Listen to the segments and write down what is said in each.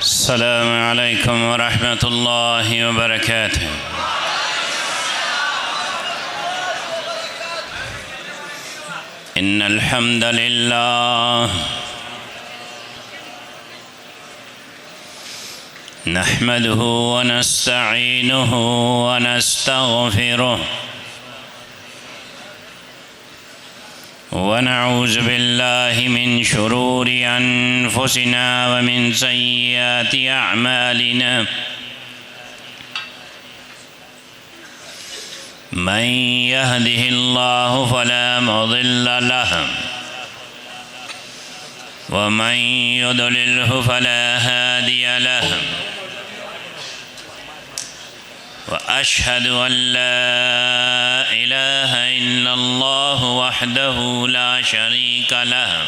अस्सलामु अलैकुम वरहमतुल्लाहि वबरकातुह। इन्नल हम्दलिल्लाह नहमदुहु व नस्तईनुहु व नस्तगफिरुह व नऊज़ु बिल्लाहि मिन शुरूरि अनफुसिना व मिन सय्यिआति अअमालिना मन यहदिहिल्लाहु फला मुदिल्ल लहु व मन युद्लिल्हु फला हादिय लहु व अशहदु अन ला इलाहा इल्लल्लाहु वहदहु ला शरीक लहु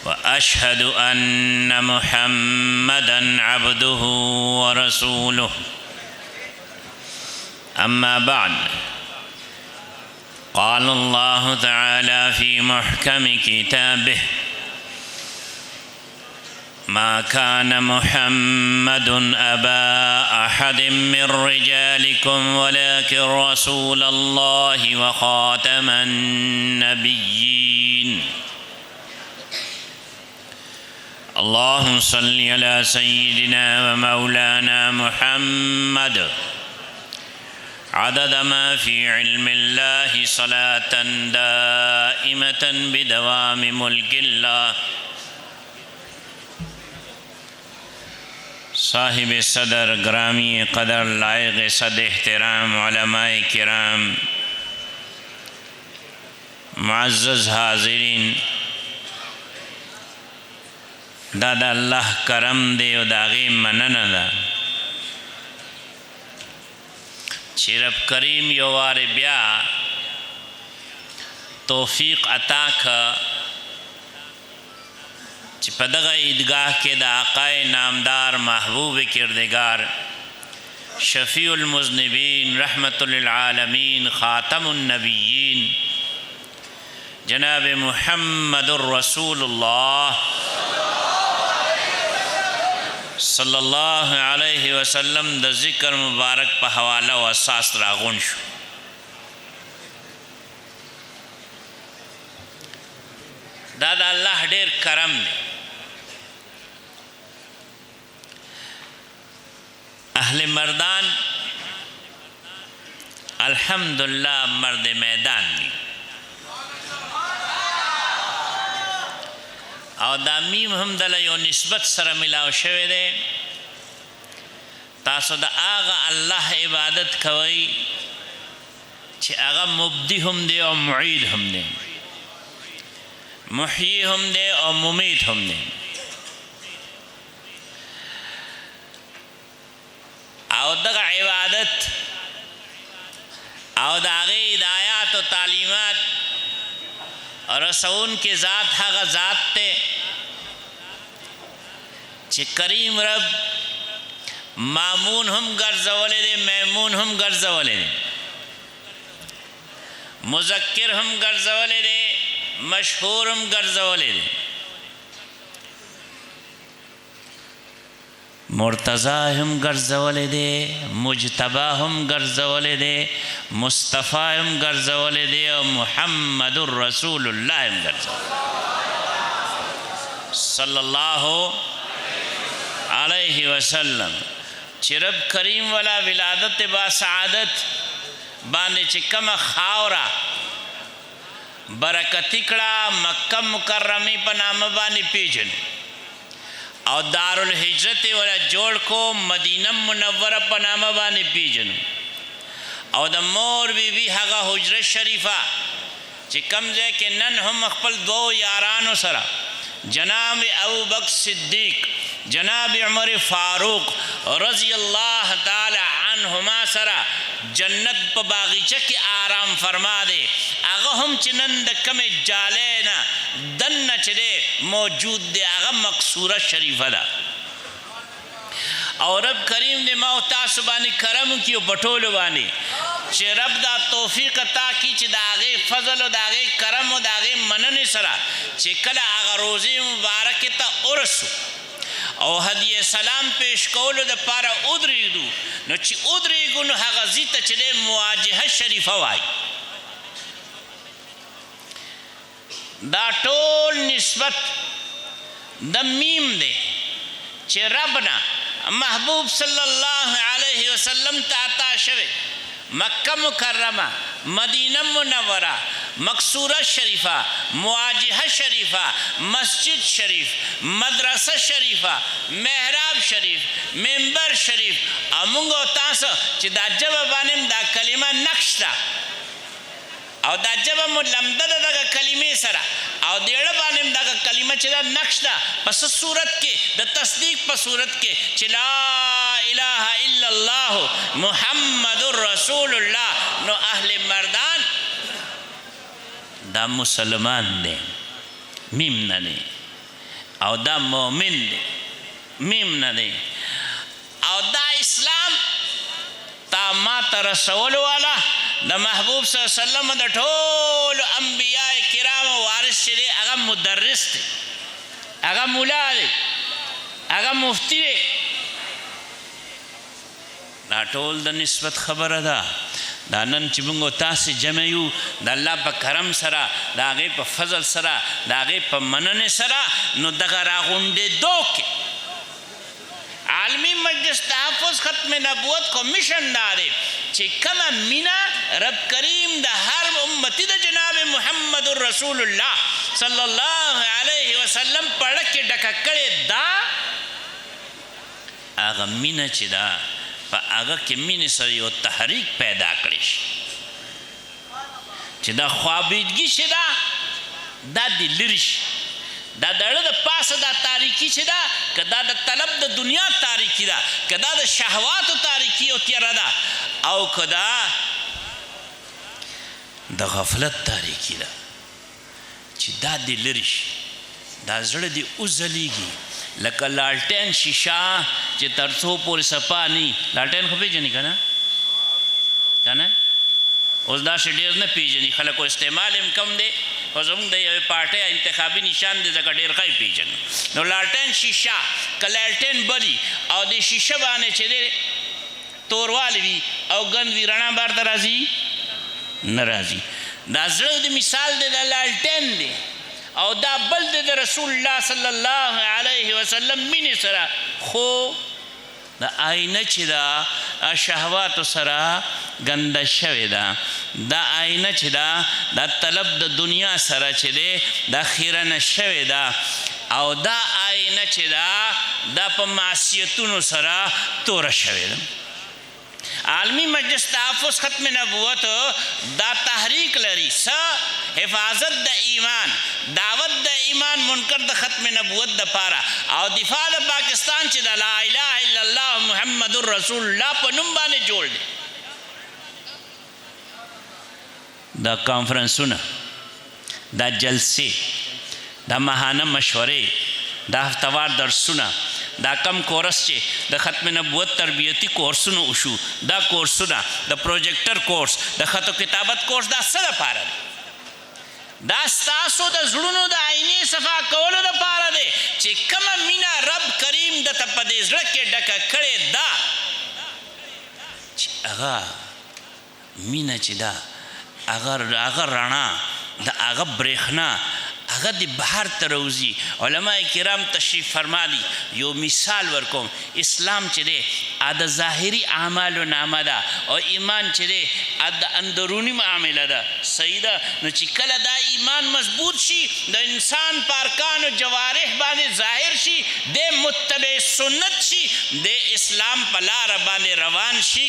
व अशहदु अन्न मुहम्मदन अब्दुहु व रसूलुहु। अम्मा बाद क़ाल अल्लाहु तआला फ़ी मुहकमि किताबिह मा कान मुहम्मदुन अबा अहदिम मिन रिजालिकुम वलाकिन रसूलल्लाहि व ख़ातमन नबिय्यीन। अल्लाहुम्मा सल्लि अला सय्यिदिना व मौलाना मुहम्मद अदद मा फ़ी इल्मिल्लाहि सलातन दाइमतन बिदवामि मुल्किल्लाह। साहिब सदर ग्रामी कदर लायक सद एहतराम उलमाए किराम मुअज़्ज़ज़ हाज़िरीन, दादा अल्लाह करम दे और दागे मनन दा चिरब करीम योवार ब्या तौफीक अता का पदगा ईदगाह के दा आक़ाए नामदार महबूब किरदगार शफ़ीउल मुज़निबीन रहमतुल लिल आलमीन ख़ातमुन नबिय्यीन जनाब मुहम्मदुर रसूलुल्लाह सल्लल्लाहु अलैहि वसल्लम द ज़िक्र मुबारक पर हवाला व असास रागुन शु। दादा अल्लाह ढेर करम ने अहले मर्दान अल्हम्दुलिल्लाह मर्द मैदान दी और दामीम हमदला यो निस्बत सर मिलाव शवे दे तासो दा आगा अल्लाह इबादत कवई छि आगा मुब्दी हम दे और मुईद हम दे, मुहयी हम दे और मुमीत हम दे। आउदगा इबादत आउदागे हिदायत और तालीमात और रसूल के ज़ात हागा ज़ात ते चे करीम रब मामून हम गर्ज़वले दे, मैमून हम गर्ज़वले दे, मुज़क्किर हम गर्ज़वले दे, मशहूर हम गर्ज़वले दे, मुर्तज़ा हम गर्ज़वले दे, मुजतबा हम गर्ज़वले दे, मुस्तफ़ा हम गर्ज़वले दे और मुहम्मदुर रसूलुल्लाह हम गर्ज़वले सल्लल्लाहु अलैहि वसल्लम। चिरब करीम वाला विलादत बासआदत बाने चिकम खावरा बरकतिकड़ा मक्का मुकर्रमी पनाम बानी पीजन और दारुल हिजरत वाला जोड़ को मदीना मुनव्वरा पनाम बानी पीजन और द मोर बीबी हगा हुजरत शरीफा चिकम जे के नन हम अखपल दो यारानो सरा जनाब अबू बकर सिद्दीक जनाब उमर फारूक रज़ी अल्लाह ताला अन्हुमा सरा जन्नत प बागीचा के आराम फरमा दे आगा हम चिनंद कमे जाले ना दन न चले मौजूद दे आगा मकसूरा शरीफा दा और रब करीम ने मौता सुबानी करम की बटोल बानी चे रब दा तौफीक अता की च दागे फजल दागे करम दागे मनन सरा چې کله هغه روزې مبارکې ته ورسو او هدیه سلام پیش کولو دپاره ودرېږدو نو چې ودرېږو نو هغه ځي ته چې دی مواجهه شریفه وایي. دا ټول نسبت د میم دی چې ربنا محبوب صلی الله علیه وسلم ته عطا شوی. مکه مکرمه، مدینه منوره، مقصوره شریفه، مواجهه شریفه، مسجد شریف، مدرسه شریفه، محراب شریف، منبر شریف، او موږ او تاسو چې دا ژبه باندې دا کلمه نقش ده او دا ژبه مو لمده ده دغه کلمې سره او د زړه باندې دغه کلمه چې دا نقش ده په څه صورت کې د تصدیق په صورت کې چې لا اله الا الله محمد رسول الله نو اهل مردان دا مسلمان دی میم نه دی او دا مؤمن دی میم نه دی او دا اسلام تا ما ته رسولو والا د محبوب صلی الله علیه وسلم د ټولو انبیاء کرامو وارث چې دی هغه مدرس دی هغه مولا دی هغه مفتی دی. دا ټول د نسبت خبره ده. دا نن چې موږ تاسې جمع یو د الله په کرم سره د هغې په فضل سره د هغې په مننې سره نو دغه راغونډېدو کې عالمی مجلس تحفظ ختم نبوت کمیشن دا دی چې کومه مینه رب کریم د هر امتی د جناب محمد رسول الله صلی الله علیه وسلم پړه کې ډکه کړې دا هغه مینه چې دا په هغه کې مینې سره یو تحریک پیدا کړی شي چې دا خوابیدګي چې دا دې لرې شي. دا د زړه د پاسه دا تاریکي چې ده که دا د طلب د دنیا تاریکي ده که دا د شهواتو تاریکي او تیره ده او که دا د غفلت تاریکي ده چې دا دې لرې شي دا زړه دې وځلیږي لکه لالټین شیشه چې تر څو پورې صفا نه وي. لالټین خو پېژنې که نه اوس داسې ډېر نه پېژني خلکو استعمال هم کم دی خو زموږ د یوې پارټۍ انتخابي نشان دی ځکه ډېر ښه یې پېژني. نو لالټین شیشه که لالټین بلي او د شیشه باندې چې دی توروالی وي او ګند وي رڼا بار ته راځي نه راځي. دا زړه د مثال دی د لالټین دی او دا بل دی د رسول الله صلی الله علیه وسلم مینې سره خو د آینه چې دا شهواتو سره ګنده شوې ده دا آینه چې دا طلب د دنیا سره چې دی دا خیرنه شوې ده او دا آینه چې دا په معصیتونو سره توره شوې ده. عالمی مجلس تحفظ ختم نبوت دا تحریک لري حفاظت د ایمان دعوت د ایمان منکر د ختم نبوت د پاره او دفاع د پاکستان چې د لا اله الا الله محمد رسول الله په نوم باندې جوړ دی. دا کانفرنسونه دا جلسې دا ماهانه مشورې دا هفتوار درسونه دا کم کورس چې د ختم نبوت تربیتی کورسونه وشو دا کورسونه د پروجیکټر کورس د خط و کتابت کورس دا څه دپاره دی؟ دا ستاسو د زړونو د عینې صفا کولو دپاره دی چې کومه مینه رب کریم درته په دې زړه کې ډکه کړې ده چې هغه مینه چې ده هغه رڼا د هغه برېښنا هغه د بهر ته راوځي. علما کرام تشریف فرما دي یو مثال ورکوم. اسلام چې دی د ظاهري اعمالو نامه ده او ایمان چې دی د اندروني معامله ده صحیح ده. نو چې کله دا ایمان مضبوط شي د انسان په ارکانو جوارح باندې ظاهر شي د متبع سنت شي د اسلام په لاره باندې روان شي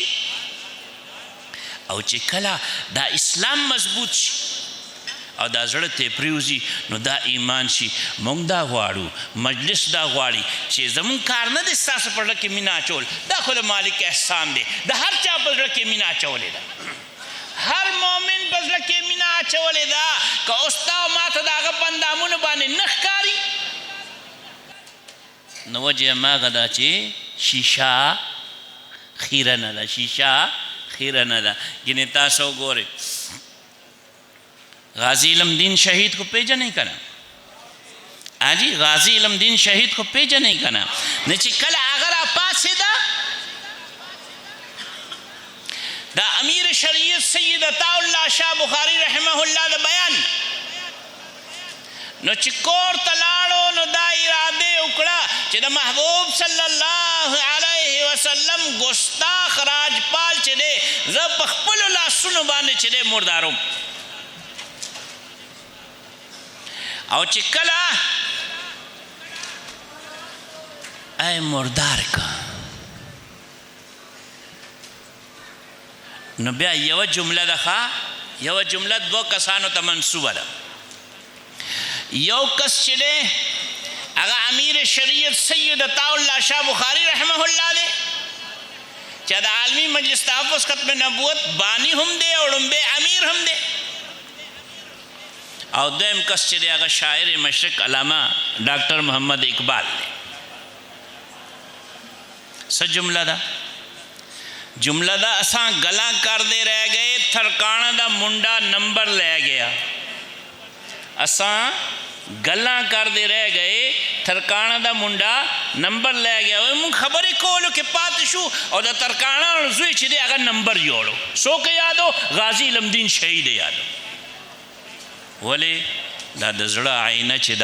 او چې کله دا اسلام مضبوط شي او دا زړه ته پریوزي نو دا ایمان شي. مونږ دا غواړو مجلس دا غواړي چې زمونږ کار نه دی ستاسو په زړه کې مینه اچول دا خو د مالک احسان دی د هر چا په زړه کې مینه اچولې ده هر مؤمن په زړه کې مینه اچولې ده که اوس تا او ما ته د هغه په اندامونو باندې نه ښکاري نو وجه هماغه ده چې شیشه خیره نه ده شیشه خیره نه ده. ګینې تاسو وګورئ غازی علم دین شهید کو پیژنې کنه आजी गाजी इल्मदीन शहीद को पेजने कना न چې کله اگر پاسه دا امیر شریعت سید عطا الله شاه بخاری رحمه الله دا بیان نو چې کور تلاړو نو دا اراده وکړه چې د محبوب صلی الله علیه وسلم ګستاخ راجپال چې دی زه په خپلو لاسونو باندې چې دی مرداروم او چې کله ای مردار کا نو بیا یو جمله ده یو جمله دو کسانو ته منسوبه ده یو کس چې دی هغه امیر شریعت سید عطا الله شاه بخاری رحمه الله دی چې د عالمي مجلس تحفظ ختم نبوت بانی هم دی او لومبی امیر هم دی او دویم کس چې دی هغه شاعر مشرق علامه ډاکټر محمد اقبال دی څه جمله ده جملہ دا اساں گلاں کر دے رہ گئے تھرکانا دا منڈا نمبر لے گیا اساں گلاں کر دے رہ گئے تھرکانا دا منڈا نمبر لے گیا من خبری کولو کہ پاتشو اور دا تھرکانا زوی چھ دے اگر نمبر یوڑو سو کے یادو غازی علمدین شہید یادو ولی دا دزڑا آئینہ چھ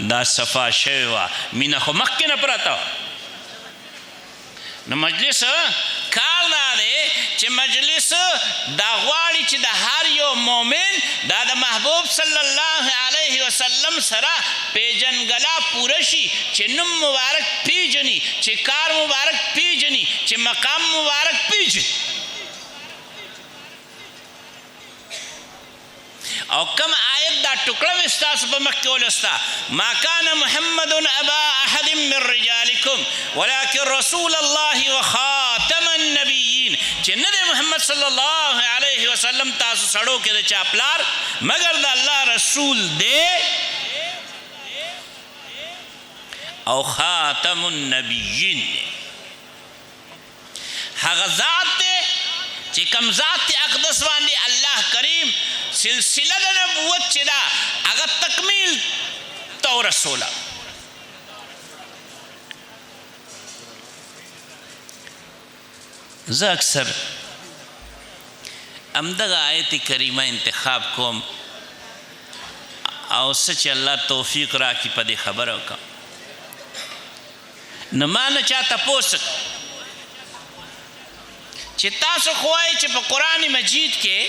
دا صفا شیوا مینا خو مخی نپراتا نو مجلس کار دا دی چې مجلس دا غواړي چې د هر یو مومن دا د محبوب صلی الله علیه وسلم سره پیژنګلا پوره شي چې نوم مبارک پیژني چې کار مبارک پیژني چې مقام مبارک پیژني او کم آیت دا ټکړه مې ستاسو په مخ کې ولستا ما کان محمد ابا احد من رجالکم ولكن رسول الله وخاتم النبیین چې نه دی محمد صلی الله علیه وسلم تاسو سړو کې د چاپلار مگر د الله رسول دی او خاتم النبیین هغه ذات دی چې کم ذات اقدس باندې الله کریم سلسله د نبوت چې دا هغه تکمیل تو رسوله زه اکثر همدغه آیت کریمه انتخاب کوم او څه چې الله توفیق راکړي په دې خبره وکړم نه ما نه چا تپوس چې تاسو خو وایئ چې په قرآن مجید کې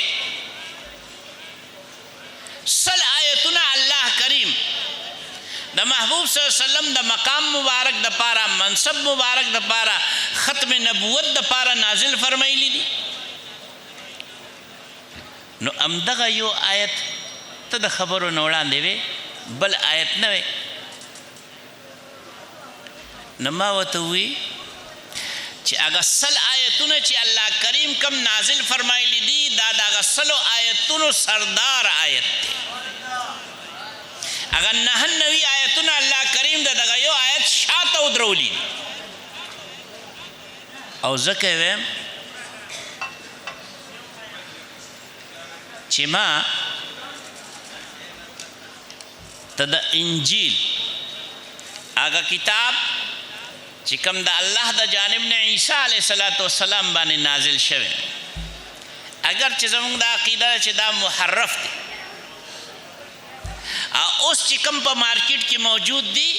سل آیتونه الله کریم د محبوب صلی الله علیه وسلم د مقام مبارک د پاره منصب مبارک د پاره ختم نبوت د پاره نازل فرمایلی دي نو امدغه یو آیت ته د خبرو نه وړاندې وې بل آیت نه وې نو ما ورته ووی چې هغه سل آیتونه چې الله کریم کم نازل فرمایلی دي دا د هغه سلو آیتونو سردار آیت دی اگر 99 آیتونه الله کریم د دغه یو آیت شاته ودرولی او ځکه ویم چې ما ته د انجیل هغه کتاب چې کوم د الله د جانب نه عیسی علیه السلام باندې نازل شوی اگر چې زموږ د عقیده چې دا محرف دی اوس چې کوم په مارکیټ کې موجود دی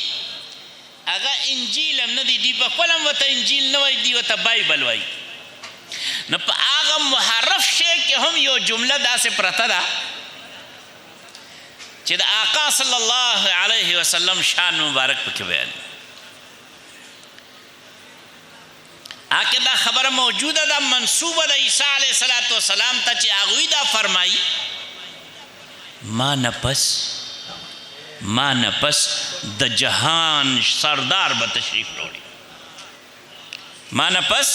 هغه انجیل هم نه دی دی په خپل هم ورته انجیل نه وایي دی ورته بایبل وایي نو په هغه محرف شی کې هم یو جمله داسې پرته ده چې د آقا صلی الله علیه وسلم شان مبارک پکې بیان آکه دا خبر موجوده دا منصوبه دا عیسی علیہ السلام تا چی آغوی دا فرمائی ما نپس دا جہان سردار با تشریف روڑی ما نپس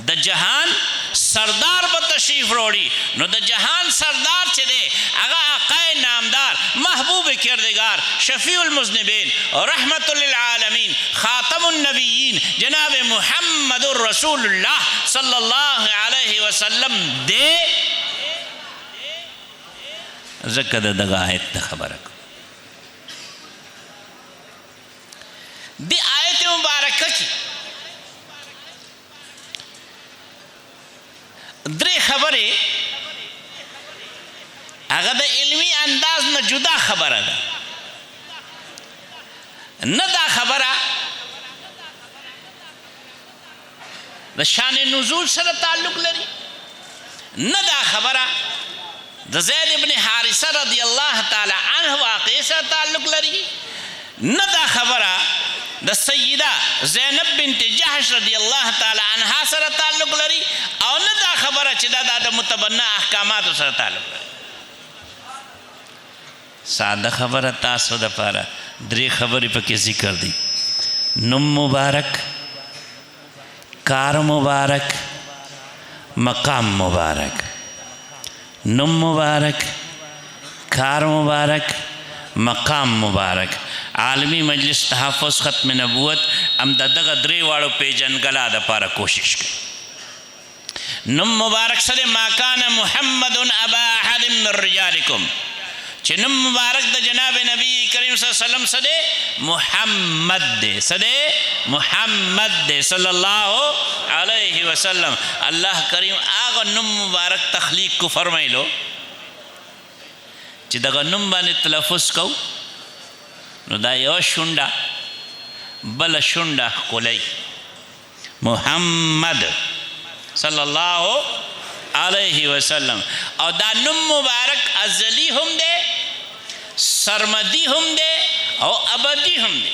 دا جہان سردار با تشریف روڑی نو دا جہان سردار چے دے اگا آقای نامدار محبوب کردگار شفیع المذنبین رحمت للعالمین خاتم النبیین جناب محمد رسول اللہ صلی اللہ علیہ وسلم دے ذکر دا آیت تا خبرک دی آیت مبارکه کی درې خبرې هغه د علمی انداز نه جدا خبره ده نه دا خبره د شان نزول سره تعلق لري نه دا خبره د زید ابن حارثه رضی الله تعالی عنه واقع سره تعلق لري نه دا خبره د سیده زینب بنت جحش رضی الله تعالی عنها سره تعلق لري او نه دا خبره چې دا د متبنه احکاماتو سره تعلق لري ساده خبره تاسو د پاره درې خبرې پکې ذکر دي نوم مبارک کار مبارک مقام مبارک نوم مبارک کار مبارک مقام مبارک عالمی مجلس تحفظ ختم نبوت ام دغه درې واړو پیژنګلا د پاره کوشش کوي نوم مبارک سره ما کان محمد ابا احد من رجالکم چې نوم مبارک د جناب نبی کریم صلی الله علیه وسلم سره محمد دے سده محمد دے صلی اللہ علیہ وسلم اللہ کریم آغا نوم مبارک تخلیق کو فرمائلو چې دغه نوم باندې تلفظ کو نو دا یو شونډه بل شونډه ښکلی محمد صلی الله علیہ وسلم او دا نوم مبارک ازلی هم دے سرمدی هم دے او ابدی هم دے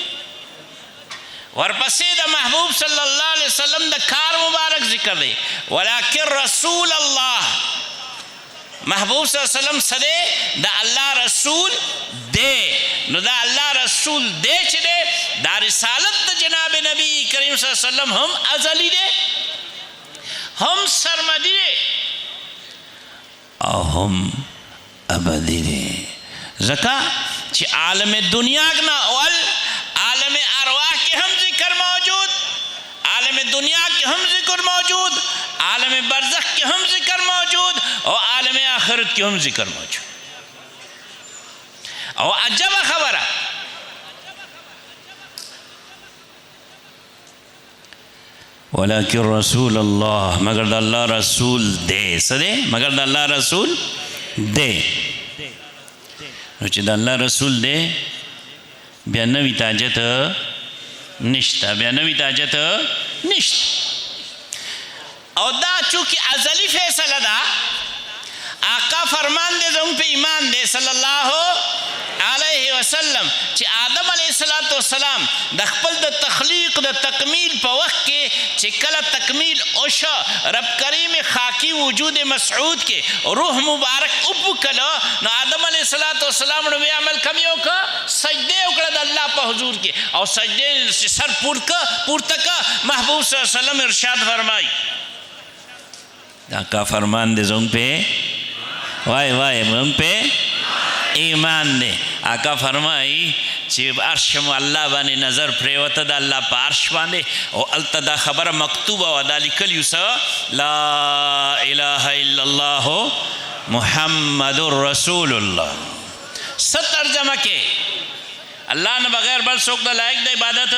ورپسې د محبوب صلی الله علیہ وسلم د کار مبارک ذکر دے ولیکن رسول اللہ محبوب صلی اللہ علیہ وسلم صدے دا اللہ رسول دے نو دا اللہ رسول دے چھ دے دا رسالت دا جناب نبی کریم صلی اللہ علیہ وسلم ہم ازلی دے ہم سرمدی دے او ہم ابدی دے زکا چھ عالم دنیا نا اول عالم ارواح کے ہم ذکر موجود عالم دنیا کے ہم ذکر موجود عالم برزخ کے ہم ذکر موجود اور عالم آخرت کے ہم ذکر موجود اور عجب خبر ولیکن رسول اللہ مگر اللہ رسول دے سدے مگر اللہ رسول دے چې د الله رسول دی بیا نوی تاجت نشته بیا نوی تاجت نشته او دا چونکه ازلی فیصله ده آقا فرمان دے زمون پہ ایمان دے صلی اللہ علیہ وسلم چې آدم علیہ السلام د خپل د تخلیق د تکمیل په وخت کې چې کله تکمیل اوشا رب کریم خاکی وجود مسعود کې روح مبارک وکړه نو آدم علیہ السلام نو عمل کم یو کا سجده وکړه د الله په حضور کې او سجده سر پورته کا محبوب صلی الله علیہ وسلم ارشاد فرمائی آقا فرمان دے زمون پہ وای وای من پہ ایمان دے آقا فرمائی چې عرش مو الله باندې نظر پریوته د الله په عرش باندې او الته دا خبره مکتوبه و دا لیکل یو لا اله الا الله محمد رسول الله ست ترجمه کې الله نه بغیر بل څوک د لایق د عبادت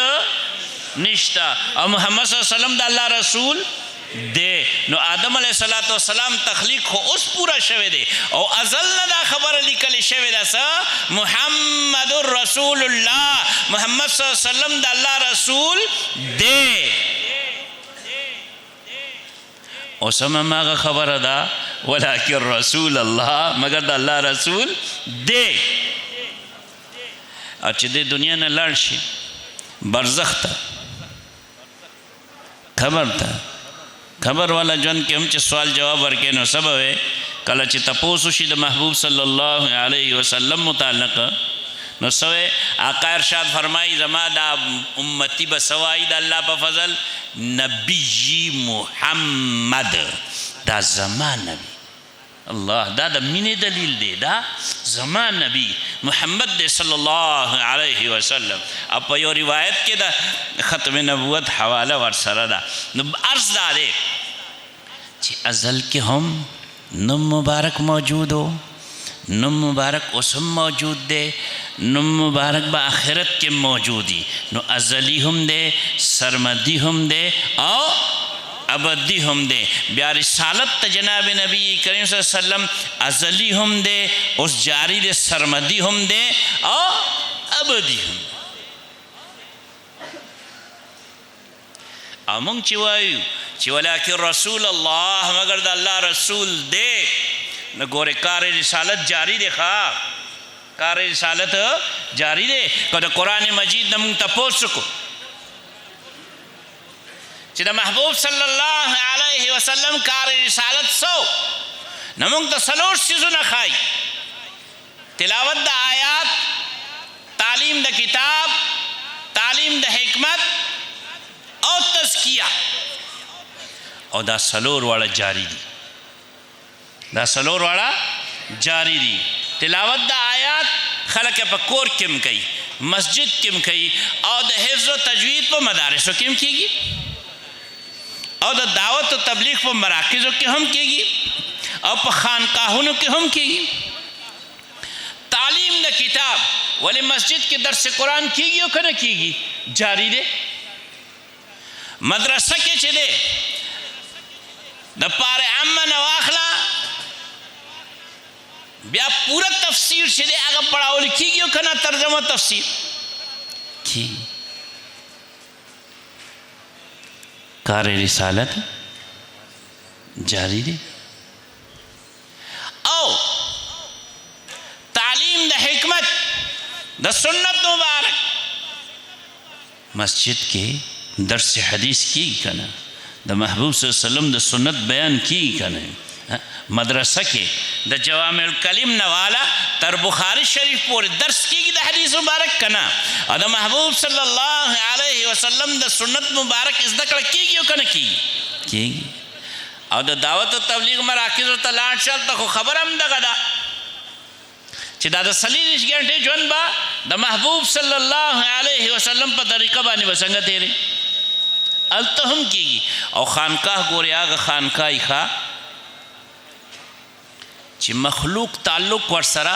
نشتا او محمد صلی الله علیه وسلم د الله رسول دے نو آدم علیہ السلام تخلیق خو اس پورا شوے دے او ازل دا خبر لکل شوے دا سا محمد رسول اللہ محمد صلی اللہ علیہ وسلم دا اللہ رسول دے او سمم ماغا خبر دا ولیکن رسول اللہ مگر دا اللہ رسول دے اچھ دے دنیا نے لڑشی برزخ تا خبر تا خبر والا جن کې هم چې سوال جواب ورکې نو سبب کله چې تپوس شي د محبوب صلی الله علیه وسلم متعلق نو سوے آقا ارشاد فرمائی زما دا امتی بسوائی دا اللہ پا فضل نبی محمد دا زمان نبی اللہ دا مین دلیل دے دا زمان نبی محمد دے صلی اللہ علیہ وسلم اب پا یو روایت کے دا ختم نبوت حوالہ ورسر دا عرض دا دے چی ازل کے ہم نم مبارک موجود ہو نم مبارک اسم موجود دے نو مبارک با آخرت کے موجودی نو ازلی ہم دے سرمدی ہم دے او ابدی ہم دے بیا رسالت تا جناب نبی کریم صلی اللہ علیہ وسلم ازلی ہم دے اس جاری دے سرمدی ہم دے او ابدی ہم دے امونگ چوائیو چی ولیکن رسول اللہ مگر دا اللہ رسول دے نو گورے کار رسالت جاری دے خواہ کار رسالت جاری دے کہ قرآن مجید نمونگ تپوس سکو چی دا محبوب صلی اللہ علیہ وسلم کار رسالت سو نمونگ تا سلوش چیزو نخائی تلاوت دا آیات تعلیم دا کتاب تعلیم دا حکمت او تزکیہ او دا سلور والا جاری دی دا سلور والا جاری دی تلاوت دا آیات خلق پا کور کم کئی مسجد کم کئی او دا حفظ و تجوید پا مدارسو کم کی گی او دا دعوت و تبلیغ پا مراکزو کے ہم کی گی او پا خانقاہونو کے ہم کی گی تعلیم دا کتاب ولی مسجد کے درس قرآن کی گی او کنا کی گی جاری دے مدرسہ کے چھ دے دا پار عمہ نواخلا بیا پورا تفسیر چھ دے آگا پڑھاو لکھی گیو کنا ترجمہ تفسیر کی کار رسالت جاری دے او تعلیم دا حکمت دا سنت مبارک مسجد کے درس حدیث کی کنا دا محبوب صلی اللہ علیہ وسلم دا سنت بیان کی کنا مدرسہ کے دا جوامع الکلم نوالا تر بخاری شریف پورے درس کی دا حدیث مبارک کنا اور دا محبوب صلی اللہ علیہ وسلم دا سنت مبارک اس دکڑ کی گی کنا کی اور دا دعوت و تبلیغ مراکز و تلاٹ شال تا خو خبر ہم دا گدا چی دا دا سلیلش گھنٹے جون با دا محبوب صلی اللہ علیہ وسلم پا طریقہ بانی بسنگا تیرے التہم کی گی او خانقاہ گورے آگا خانقاہی خواہ چی مخلوق تعلق ور سرا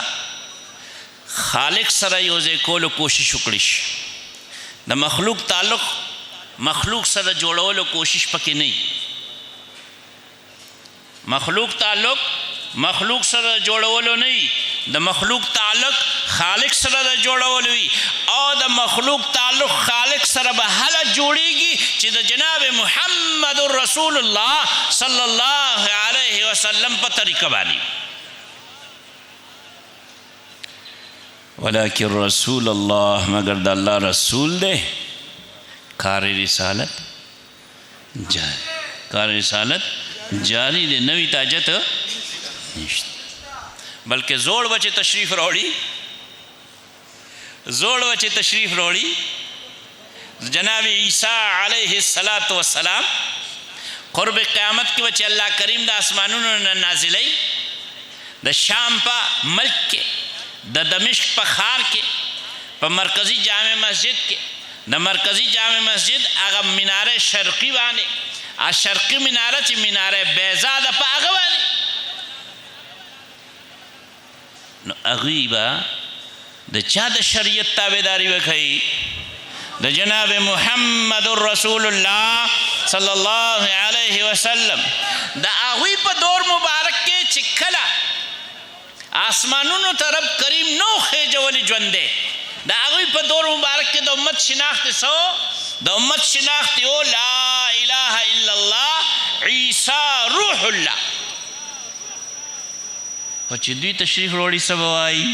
خالق سرا یوزے کولو کوشش اکڑش دا مخلوق تعلق مخلوق سرا جوڑولو کوشش پکی نہیں مخلوق تعلق مخلوق سره جوړولو نه د مخلوق تعلق خالق سره د جوړولوي او د مخلوق تعلق خالق سره به هله جوړیږي چې د جناب محمد رسول الله صلی الله علیه وسلم په طریقه باندې ولکن رسول الله مگر د الله رسول دی کار رسالت جاری کار رسالت جاری دی نوی تاجت نشت بلکہ زوڑ بچے تشریف روڑی زوڑ بچے تشریف روڑی جناب عیسیٰ علیہ السلام قرب قیامت کے بچے اللہ کریم دا آسمانوں نے نازلی دا شام پا ملک کے دا دمشق پا خار کے پا مرکزی جامع مسجد کے دا مرکزی جامع مسجد آگا منار شرقی بانے آ شرقی منارہ چی منار بیضا دا پا آگا بانے نو اغیبا دا چا دا شریعت تابداری بکھئی دا جناب محمد رسول اللہ صلی اللہ علیہ وسلم دا اغیب پا دور مبارک کے چکھلا آسمانونو تا رب کریم نو خیجولی جوندے دا اغیب پا دور مبارک کے دا امت شناخت سو دا امت شناخت او لا الہ الا اللہ عیسیٰ روح اللہ اور چی دوی تشریف روڑی سب آئی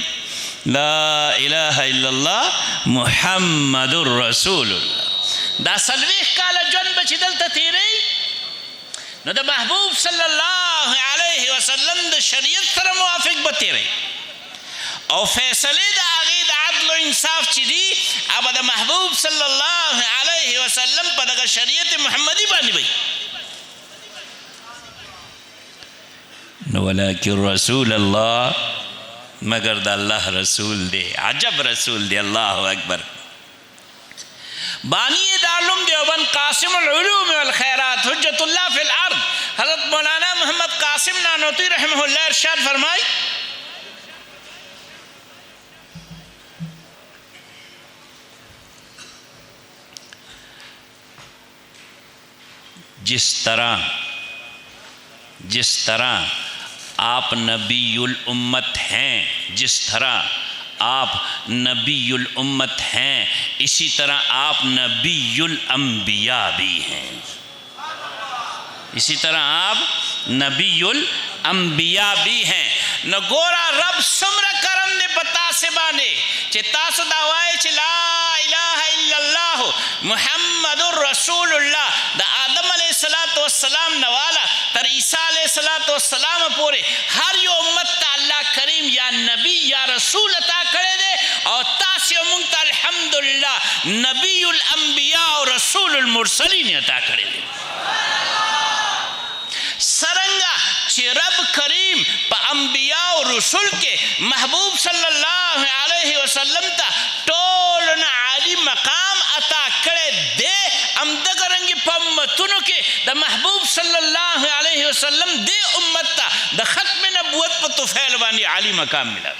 لا الہ الا اللہ محمد الرسول اللہ دا سلویخ کالا جن بچی دلتا تیرے نو دا محبوب صلی اللہ علیہ وسلم دا شریعت سر موافق بتیرے او فیصلے دا آغی دا عدل و انصاف چی دی اب دا محبوب صلی اللہ علیہ وسلم پا دا شریعت محمدی بانی بھئی ولیکن رسول اللہ مگر دا اللہ رسول دے عجب رسول دے اللہ اکبر بانی دارالعلوم دیوبند قاسم العلوم والخیرات حجت اللہ فی الارض حضرت مولانا محمد قاسم نانوتوی رحمہ اللہ ارشاد فرمائی जिस तरह आप नबीयुल उम्मत हैं, जिस तरह आप नबीयुल उम्मत हैं, इसी तरह आप नबीयुल अंबिया भी हैं। इसी तरह आप नबीयुल अंबिया भी हैं। न गोरा रब सुमर करम ने पता से बाने चे तासु दावाए चे ला इलाहा इल्लल्लाह मुहम्मदुर रसूलुल्लाह द आदम अलैहिस्सलातु वस्सलाम नवाला तर ईसा अलैहिस्सलातु वस्सलाम पूरे हर यो उम्मत ता अल्लाह करीम या नबी या रसूल अता करे दे और तासे मुंता अल्हम्दुलिल्लाह नबीउल अंबिया और रसूलुल मुरसलीन अता करे दे। सरंगा चे रब करीम प अंबिया और रसूल के महबूब सल्लल्लाहु अलैहि वसल्लम ता टोलन आली मकाम अता करे दे अमदगरंगी प उम्मतुन के द महबूब सल्लल्लाहु अलैहि वसल्लम दे उम्मत ता द खत्म नबूवत प तुफैल वाली आली मकाम मिला।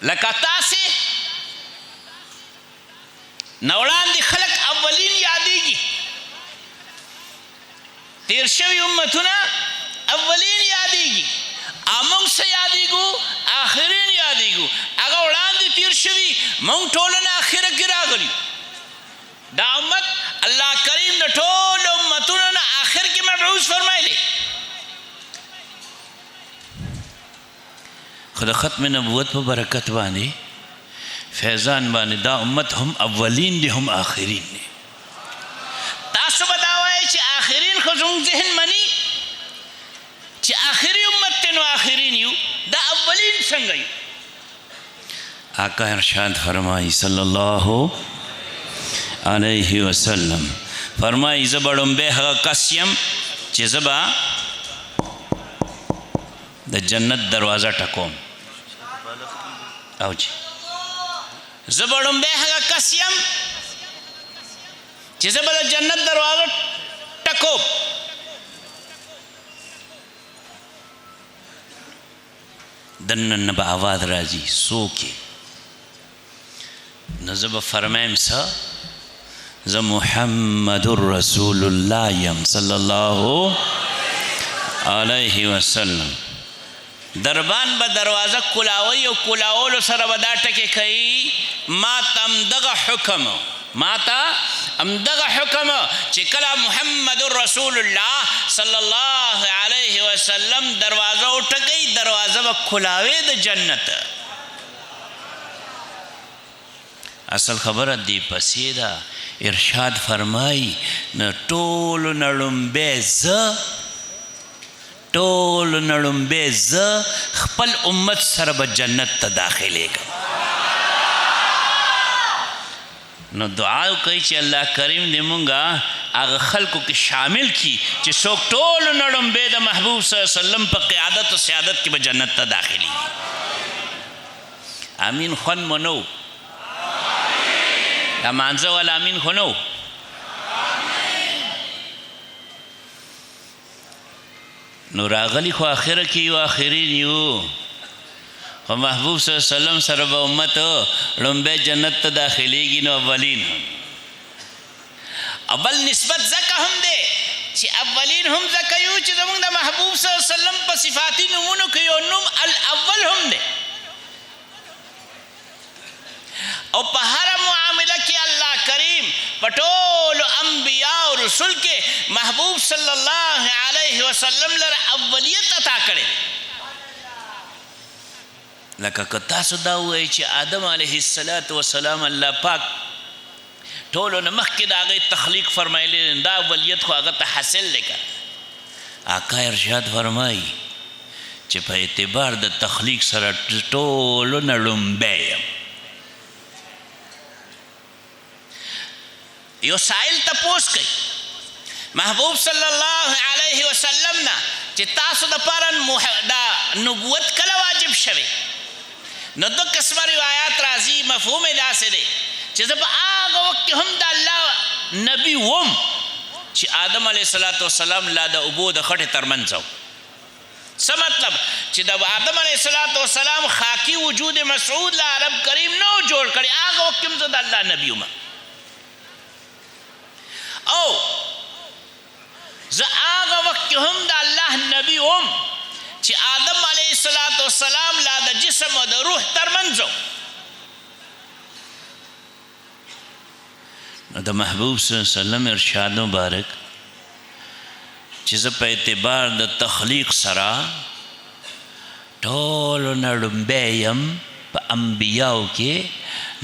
लकाता से नवड़ान दी खलक अव्वलीन यादेगी तेरशवी उम्मतुना अव्वलीन यादेगी आमंग से यादेगू आखिरीन यादेगू अगर उड़ान दी तेरशवी मंग टोलन आखिर गिरा गली दा उम्मत अल्लाह करीम न टोल उम्मतुना आखिर के मबऊस फरमाए दे। खुदा खत्म नबूवत पर बरकत बानी फैज़ान बानी दा उम्मत हम अव्वलीन दे हम आखिरीन ने तासु बतावाए चे आखिरीन खुजुंग जहन मनी चे आखिरी उम्मत तेनो आखिरीन यू दा अव्वलीन संगयू। आका इरशाद फरमाई सल्लल्लाहु अलैहि वसल्लम फरमाई ज़बड़ुम बेहगा कस्यम चे ज़बा द जन्नत दरवाज़ा टकोम आओ जी ज़बड़ुम बेहगा कस्यम चे ज़बा द जन्नत दरवाज़ा टकोम दन्नन नबा आवाज़ राजी सो के नज़ब फरमाइम सा ज़ मुहम्मदुर रसूलुल्लाह सल्लल्लाहु अलैहि वसल्लम दरबान ब दरवाज़ा कुलावई और कुलावलो सर बदा टके कई माता अमदगा हुक्म माता अमदगा हुक्म चिकला मुहम्मदुर रसूलुल्लाह सल्लल्लाहु अलैहि वसल्लम दरवाज़ा उठ गई दरवाज़ा ब खुलावे द जन्नत असल खबर दी पसीदा इरशाद फरमाई न टोल नड़ुम्बे टोल नड़ुम्बे खपल उम्मत सरब जन्नत त दाखिलेगा न दुआ कही चे अल्लाह करीम ने मुंगा आग खल्को के शामिल की चे सोक टोल नड़ुम्बे द महबूब सल्लल्लाहु अलैहि वसल्लम पर क़यादत और सियादत की जन्नत त दाखिली। आमीन खुन मनो या मानजा वाला आमीन खुनो नूरागली खो आखिर की यू आखिरीन यू खो महबूब सल्लल्लाहु अलैहि वसल्लम सरब उम्मत लुम्बे जन्नत त दाखिलेगी नो अव्वलीन अव्वल निस्बत ज़का हम दे चे अव्वलीन हम ज़का यू चे दमुंग दा महबूब सल्लल्लाहु अलैहि वसल्लम पर सिफाती नमूनो के यो नुम अल अव्वल हम दे और पहाड़ा मुआमिला के अल्लाह करीम पटोल अंबिया और रसूल के महबूब सल्लल्लाहु अलैहि वसल्लम लर अव्वलियत अता करे लका कता सुदा हुए चे आदम अलैहिस्सलातु वस्सलाम अल्लाह पाक टोलो नमक के दागे तख्लीक फरमाइले दा अव्वलियत को अगर हासिल लेकर आका इरशाद फरमाई चे पे एतबार द तख्लीक सर टोलो नलुम्बे यो साइल तपोस कई महबूब सल्लल्लाहु अलैहि वसल्लम ना चितासु द पारन दा नबूवत कला वाजिब शवे न दो किस्म रिवायात राजी मफहूम दा से दे जब आग वक्त हम दा अल्लाह नबी वम ची आदम अलैहिस्सलातु वस्सलाम ला दा उबूद खटे तरमन जाओ स मतलब ची दा आदम अलैहिस्सलातु वस्सलाम खाकी वजूद मसऊद ला रब करीम नो जोड़ करे आग वक्त हम दा अल्लाह नबी वम او زه هغه وخت کې هم د الله نبی وم چې آدم علیه السلام لا د جسم او د روح ترمنځ و. نو د محبوب صلی الله علیه وسلم ارشاد مبارک چې زه په اعتبار د تخلیق سره ټولو نه لومبی یم په انبیاو کې.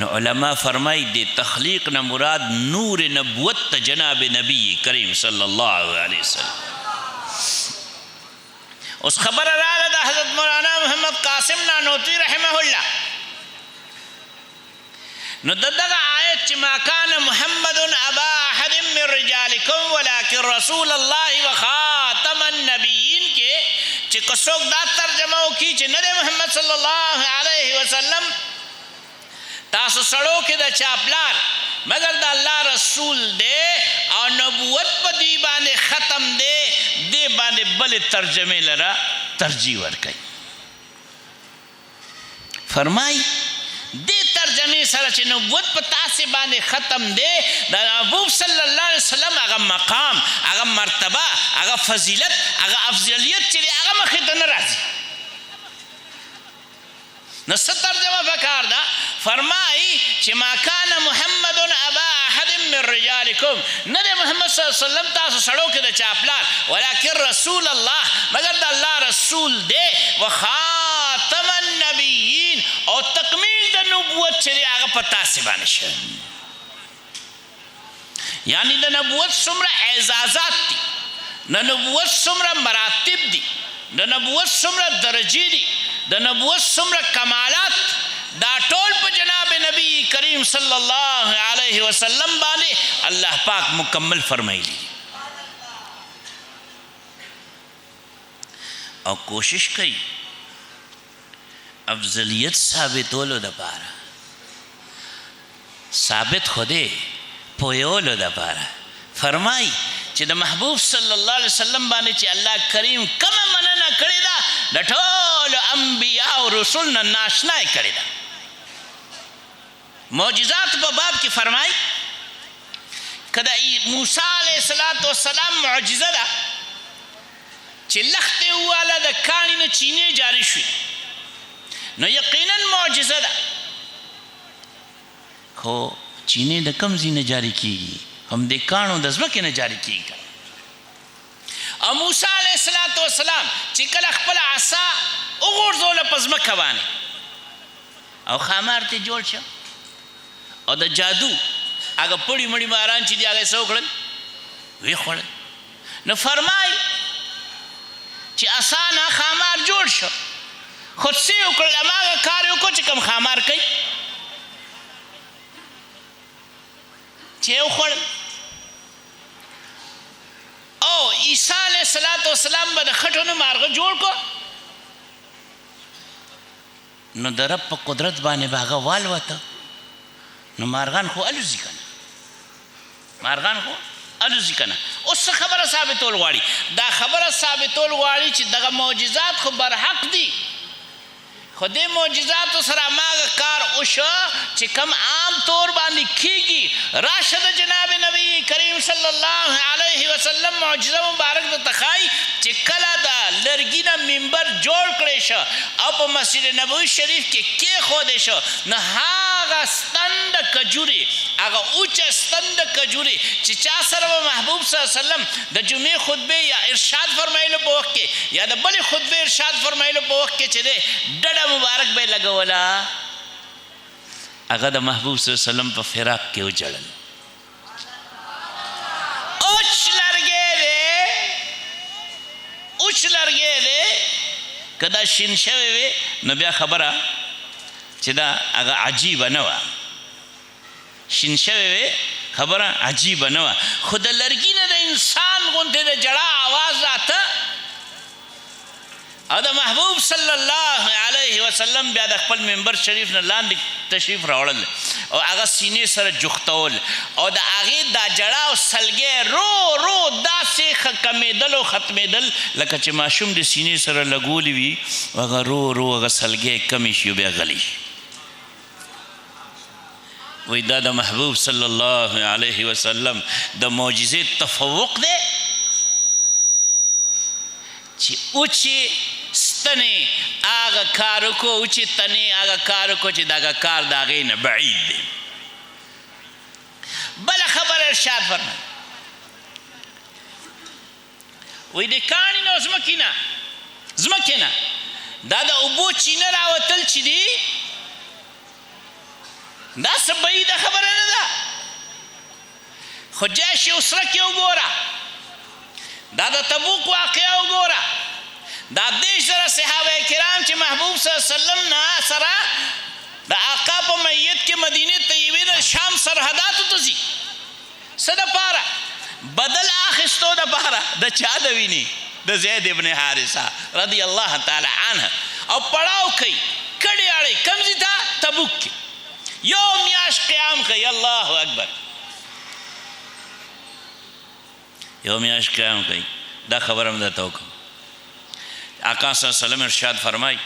نو علما فرمای د تخلیق نه مراد نور نبوت ته جناب نبی کریم صلی الله علیه وسلم. اوس خبر راغله د حضرت مولانا محمد قاسم نانوتوی رحمه الله. نو دغه آیت چې ما کان محمد ابا احد من رجالکم ولکن رسول الله وخاتم النبیین کې چې کڅوک دا ترجمه وکړي چې نه محمد صلی الله علیه وسلم تاسو سړو کې د چاپلار مگر د الله رسول دی او نبوت په دوی باندې ختم دی، دې باندې بلې ترجمې لره ترجیح ورکوي. فرمای دې ترجمې سره چې نبوت په تاسې باندې ختم دی، د محبوب صلی الله علیه وسلم هغه مقام، هغه مرتبه، هغه فضیلت، هغه افضلیت چې دی هغه مخې ته نه راځي. نو څه ترجمه پکار ده؟ فرمای چې ما کان محمد ابا احد من رجالکم، نه دی محمد صلی الله علیه وسلم تاسو سړو کې د چاپلار، ولکن رسول الله مگر د الله رسول دی، وخاتم النبیین او تکمیل د نبوت چې دی هغه په تاسې باندې شوی. یعنی د نبوت څومره اعزازات دي، د نبوت څومره مراتب دي، د نبوت څومره درجې دي، د نبوت څومره کمالات، دا ټول په جناب نبی کریم صلی الله علیه وسلم باندې الله پاک مکمل فرمایلی. او کوشش کوي افضلیت ثابتولو دپاره، ثابت خوده پویولو دپاره. فرمای چې د محبوب صلی الله علیه وسلم باندې چې الله کریم کومه مننه کړې ده د ټولو انبیاء او رسول نه ناشنا یې کړې ده. معجزات په باب کې فرمای که د موسی علیه السلام معجزه ده چې لښتې وواله د کاڼي نه چینې جاري شوې، نو یقینا معجزه ده. خو چینې د کم ځای نه جاري کېږي؟ هم د کاڼو د ځمکې نه جاري کېږي. او موسی علیه السلام چې کله خپله عصا وغورځوله په ځمکه باندې او ښامار ته جوړ شه، او د جادو هغه پړي مړي ماران چې دي هغه یې څه وکړل؟ ویې خوړل. نو فرمای چې عصا نه ښامار جوړ شو، خو څه یې وکړل؟ هماغه کار یې وکړو چې کوم ښامار کوي، چې یې وخوړل. او عیسی علیه السلام به د خټو نه مارغه جوړ کړو، نو د رب په قدرت باندې به هغه والوته، نو مارغان خو الوزي که نه، مارغان خو الوزي که نه. اوس څه خبره ثابتول غواړي؟ دا خبره ثابتول غواړي چې دغه معجزات خو برحق دي، خو دې معجزاتو سره هماغه کار وشو چې کم عام طور باندې کېږي. راشه د جناب نبی کریم صلی الله علیه وسلم معجزه مبارک درته ښایي چې کله د لرګي نه منبر جوړ کړی شو او په مسجد نبوي شریف کې کېښودی شو، نو هغه ستن د کجورې، هغه اوچه ستن د کجورې چې چا سره به محبوب صلی الله علیه وسلم د جمعې خطبې یا ارشاد فرمایلو په وخت کې یا د بلې خطبې ارشاد فرمایلو په وخت کې چې دی ډډه مبارک به یې لګوله، هغه د محبوب صلی الله علیه وسلم په فراق کې وجړل. اوچ لرګی دی، اوچ لرګی دی، که دا شین شوی وی نو بیا خبره چې دا هغه عجیبه نه وه، شین شوی وی خبره عجیبه نه وه، خو د لرګي نه د انسان غوندې د جړا آواز راته. او د محبوب صلی الله علیه وسلم بیا د خپل منبر شریف نه لاندې تشریف راوړل او هغه سینې سره جوختول او د هغې دا جړه او سلګی رو رو داسې کمیدل او ختمېدل لکه چې ماشوم د سینې سره لګولی وي، هغه رو رو هغه سلګی کمی شي او بیا غلی شي. وی دا د محبوب صلی الله علیه وسلم د معجزې تفوق دی چې اوچې ستنې هغه کار وکړو اوچې تنې هغه کار وکړو چې دغه کار د هغې نه بعید دی بله خبره ارشاد فرمایي وی د کاڼي نه او ځمکې نه دا د اوبو چینه راوتل چې دي دا څه بعیده خبره نه ده خو جیش اسره کې وګوره دا د تبوک واقعه وګوره دا 10,000 صحابه کرام چې محبوب صلی الله علیه وسلم نه سره د آقا په میت کې مدینه طیبې د شام سرحداتو ته ځي څه دپاره بدل اخیستو دپاره د چا د ویني د زید ابن حارثه رضی الله تعالی عنه او پړاو کوي کډې اړې کوم ځای ته تبوک کې یو میاشت قیام کوي الله اکبر یو میاشت قیام کوي دا خبره هم درته وکړم آقا صلی الله علیه وسلم ارشاد فرمای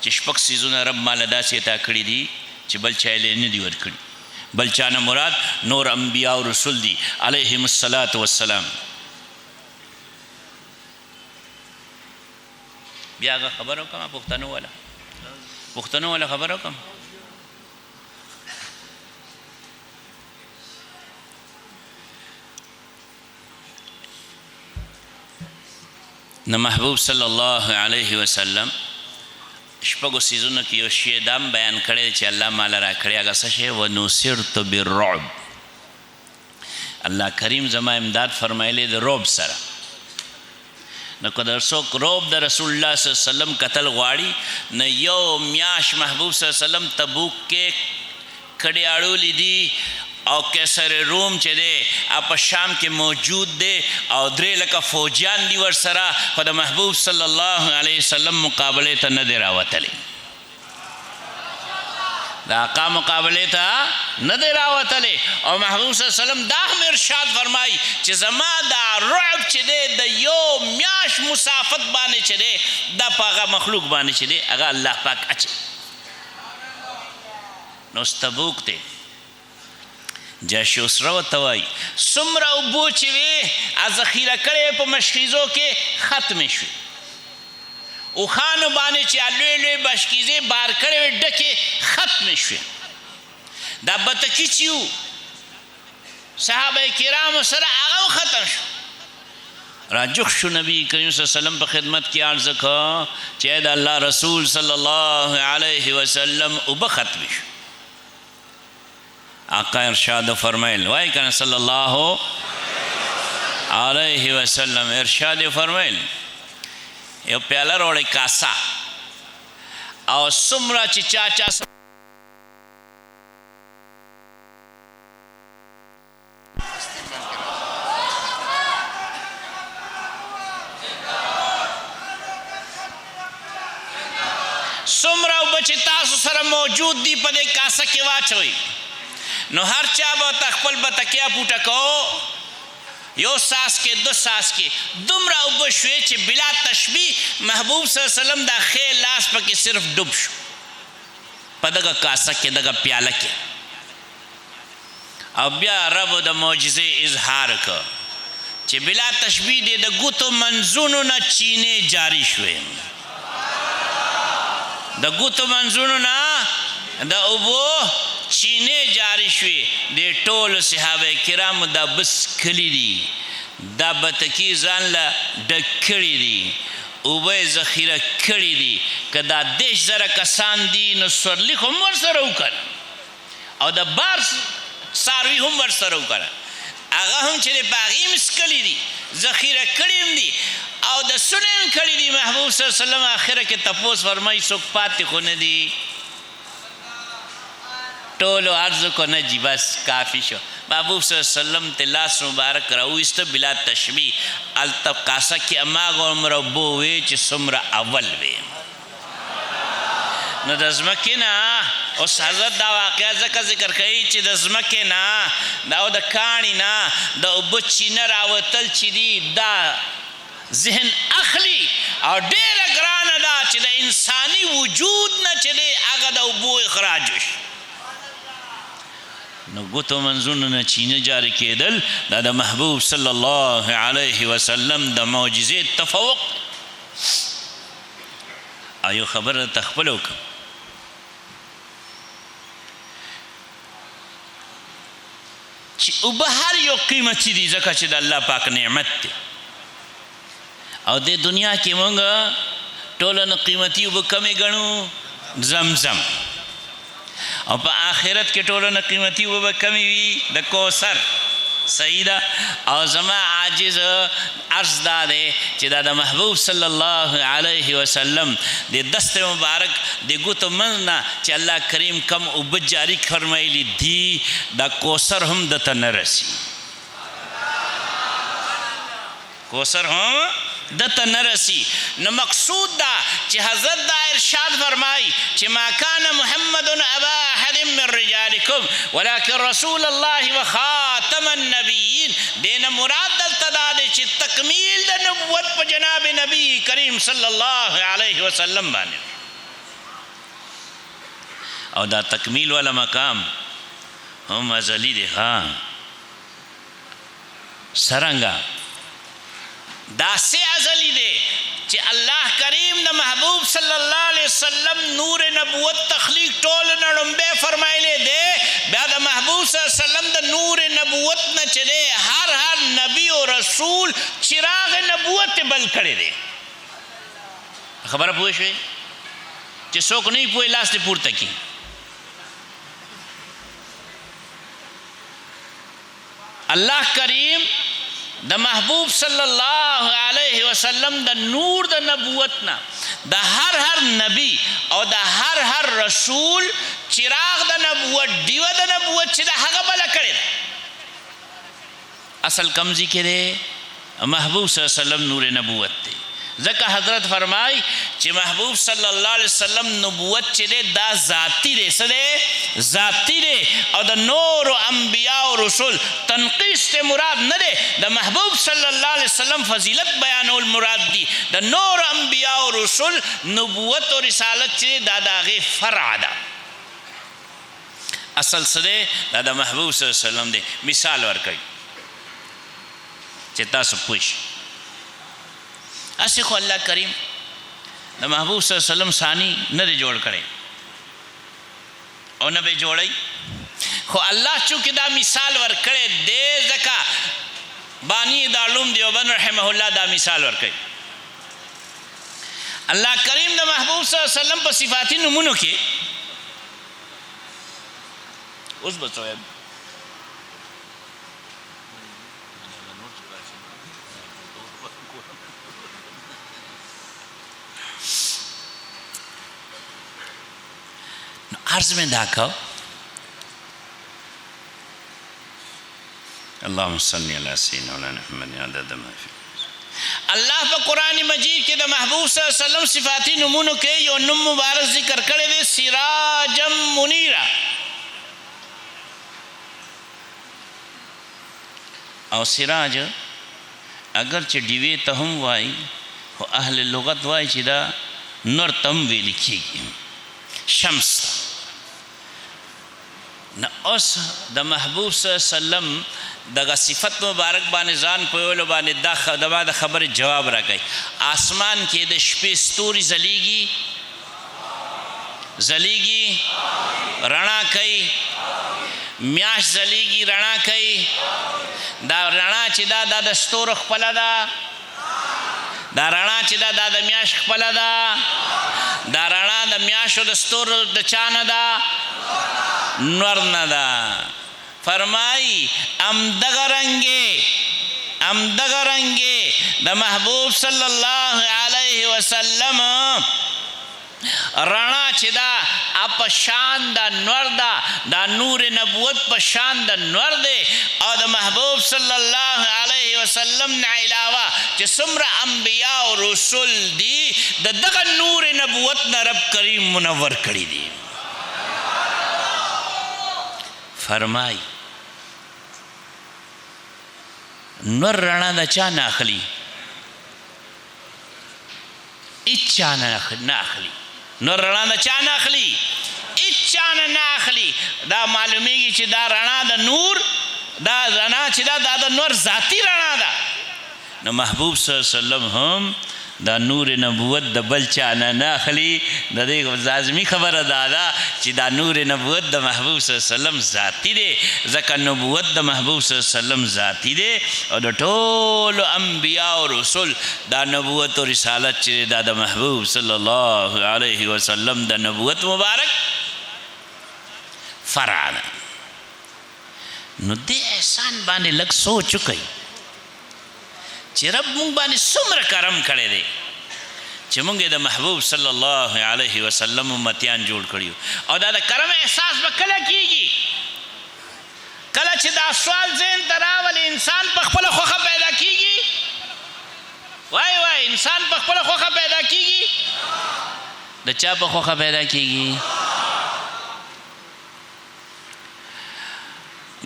چې 6 څیزونه رب ماله داسې عطا کړي دي چې بل چا یې نه دي ورکړي بل چا نه مراد نور انبیا او رسول دي علیهم الصلاة والسلام بیا هغه خبره وکړم پښتنو والا خبره وکړم نو محبوب صلی الله علیه وسلم شپږو څیزونو کې یو شی دام بیان کړی چې الله ماله را کړی هغه څه شی ونصرت بالرعب الله کریم زما امداد فرمایلی د رعب سره نو که در څوک رعب د رسول الله صلی الله علیه وسلم قتل غواړي نو یو میاشت محبوب صلی الله علیه وسلم تبوک کې کډې اړولې دي او کیسر روم چې دی په شام کې موجود دی او 3 لکه فوجیان دي ورسره خو د محبوب صلی الله علیه وسلم مقابلې ته نه دی راوتلی د آقا مقابلې ته نه دی راوتلی او محبوب صلی الله علیه وسلم دا هم ارشاد فرمایي چې زما دا رعب چې دی د یو میاشت مسافت باندې چې دی دا په هغه مخلوق باندې چې دی هغه الله پاک اچي نو تبوک دی جیش اسره ورته وایي څومره اوبو چې وې ذخیره کړې په مشخیزو کې ختمې شوې اوښانو باندې چې لوی لوی بشکیزې بار کړې وې ډکې ختمې شوې دا بتکي چې وو صحابه کرامو سره هغه هم ختم شو راجخ شو نبی کریم صلی الله علیه وسلم په خدمت کې عرض کړه چې د الله رسول صلی الله علیه وسلم اوبه ختمې شو آقا ارشاد فرمایل وای کنه صلی الله علیه وسلم ارشاد فرمایل یو پیاله وروړی کاسا او څومره چې چا څومره اوبه چې تاسو سره موجود دي په دې کاسه کې واچوئ نو هر چا به خپل به تکیه پوټه کو یو ساس کې 2 ساس کې دومره اوبه شوې چې بلا تشبیه محبوب صلی الله علیه وسلم دا خیر لاس پکې صرف ډوب شو په دغه کاسه کې دغه پیاله کې او بیا رب د معجزې اظهار کړ چې بلا تشبیه دې د ګوتو منځونو نه چینې جاری شوې د ګوتو منځونو نه د اوبو چینې جاری شوې د ټولو صحابه کرامو دا بس کلی دي دا بتکي ځان له ډک کړي دي اوبه ذخیره کړي دي که دا 10,000 کسان دي نو سورلیک هم ورسره وکړه او د بار څاروي هم ورسره وکړه هغه هم چې د باغې مسکلي دي ذخیره کړي هم دي او د سونه هم کړي دي محبوب صلی الله علیه وسلم آخره کې تپوس فرمایي څوک پاتې خو نه دي ټولو عرض کو نه جی بس کافی شو محبوب صلی الله علیه وسلم ته لاس مبارک راوایسته بلا تشبیه التب کاسه کې هماغه عمره اوبه وې چې څومره اول وې نو د ځمکې نه اوس حضرت دا واقعه ځکه ذکر کوي چې د ځمکې نه او د کاڼي نه د اوبه چینه راوتل چې دي دا ذهن اخلي او ډېره ګرانه ده چې د انساني وجود نه چې دی هغه د اوبو اخراج وشي نو ګوتو منځونو نه چینه جاري کېدل دا د محبوب صلی الله علیه وسلم د معجزې تفوق. او یو خبره ته خپله وکړم، چې اوبه هر یو قیمتي دي ځکه چې د الله پاک نعمت دی. او د دنیا کې مونږ ټوله نه قیمتي اوبه کمې ګڼو زمزم، او په آخرت کې ټوله نه قیمتي اوبه کمې وي د کوثر. صحیح ده. او زما عاجز عرض دا دی چې دا د محبوب صلی الله علیه وسلم د دست مبارک د ګوتو منځ نه چې الله کریم کم اوبه جاری فرمایلی دي دا کوثر هم دته نه رسي، کوثر هم دته نه رسي. نو مقصود دا چې حضرت دا ارشاد فرمای چې ما کان محمد ابا احد من رجالکم ولکن رسول الله وخاتم النبیین. دین مراد دلته دا دی چې تکمیل د نبوت په جناب نبی کریم صلی الله علیه وسلم باندې. او دا تکمیل والا مقام هم ازلی دی. ها سرنگا دا سے ازلی دے چې الله کریم د محبوب صلی الله علیه وسلم نور نبوت تخلیق ټول نړمبه فرمایلی دی. بیا د محبوب صلی الله علیه وسلم د نور نبوت نه چې دی هر نبی او رسول چراغ نبوت بل کړی دی. خبره پوه شوې چې څوک نه پوهې لاس دې پورته کړي. الله کریم د محبوب صلی الله علیه وسلم د نور د نبوت نه د هر نبی او د هر رسول چراغ د نبوت ډیوه د نبوت چې د هغه بله کړې ده. اصل کمزی کې دی محبوب صلی الله علیه وسلم نور نبوت دی. ځکه حضرت فرمای چې محبوب صلی الله علیه وسلم نبوت چې دی دا ذاتی دی. څه دی؟ ذاتی دی. او د نور انبیاء او رسول تنقیص ته مراد نه دی. د محبوب صلی الله علیه وسلم فضیلت بیانول مراد دی. د نور انبیاء او رسول نبوت او رسالت چې دا د هغې فرع ده. اصل څه دی؟ دا د محبوب صلی الله علیه وسلم دی. مثال ورکوي چې تاسو پوه شئ. اسی خو الله کریم د محبوب صلی الله علیه وسلم ثانی نه دی جوړ کړی او نه به جوړی، خو الله چونکې دا مثال ورکړی دی ځکه بانی د علوم دیوبند رحمه الله دا مثال ورکوي. الله کریم د محبوب صلی الله علیه وسلم په صفاتی نمونو کې اوس بچویم عرض میں داکھو. اللہم صلی علی سیدنا محمد عدد ما فی. اللہ پا قرآن مجید کے دا محبوب صلی اللہ علیہ وسلم صفاتی نمونو کے یو نم مبارک ذکر کرے دے سراجم منیرہ. او سراج اگرچہ ڈیوے تہم وائی خو اہل لغت وائی چی دا نور تم وی لکھی گی شمس. نو اوس د محبوب صلی الله علیه وسلم دغه صفت مبارک باندې ځان پویولو باندې دا د خبرې جواب راکوي. آسمان کې د شپې ستوري ځلیږي رڼا کوي، میاشت ځلیږي رڼا کوي. دا رڼا چې دا د ستورو خپله ده، دا رڼا چې دا د میاشت خپله ده، دا رڼا د میاشتو د ستورو د چا نه ده؟ نور نه ده. فرمائی امدغه رنگے د محبوب صلی اللہ علیہ وسلم رڼا چې دا په شان د نور ده، دا نور نبوت په شان د نور دی. او د محبوب صلی الله علیه وسلم نه علاوه چې څومره انبیاء او رسول دي د دغه نور نبوت نه رب کریم منور کړي دي. فرمای نور رڼا د چا نه اخلي؟ هیچ چا نه اخلي. نور رڼا د چا نه اخلي؟ هیچ چانه نه اخلي دا معلومیږي چې دا رڼا د نور دا رڼا چې دا د نور ذاتی رڼا ده. نو محبوب صلی الله علیه وسلم هم دا نور نبوت د بل چا نه اخلي. د دې لازمي خبره ده چې دا نور نبوت د محبوب صلی الله علیه وسلم ذاتی دی، ځکه نبوت د محبوب صلی الله علیه وسلم ذاتی دی او د ټولو انبیا او رسول دا نبوت او رسالت چې دا د محبوب صلی الله علیه وسلم د نبوت مبارک فرع ده. نو دې احسان باندې لږ سوچ وکئ چې رب مونږ باندې څومره کرم کړی دی چې مونږ د محبوب صلی الله علیه وسلم امتیان جوړ کړیو. او دا د کرم احساس به کله کیږي؟ کله چې دا سوال ذهن ته راولي انسان په خپله خوښه پیدا کیږي. وای انسان په خپله خوښه پیدا کیږي؟ د چا په خوښه پیدا کیږي؟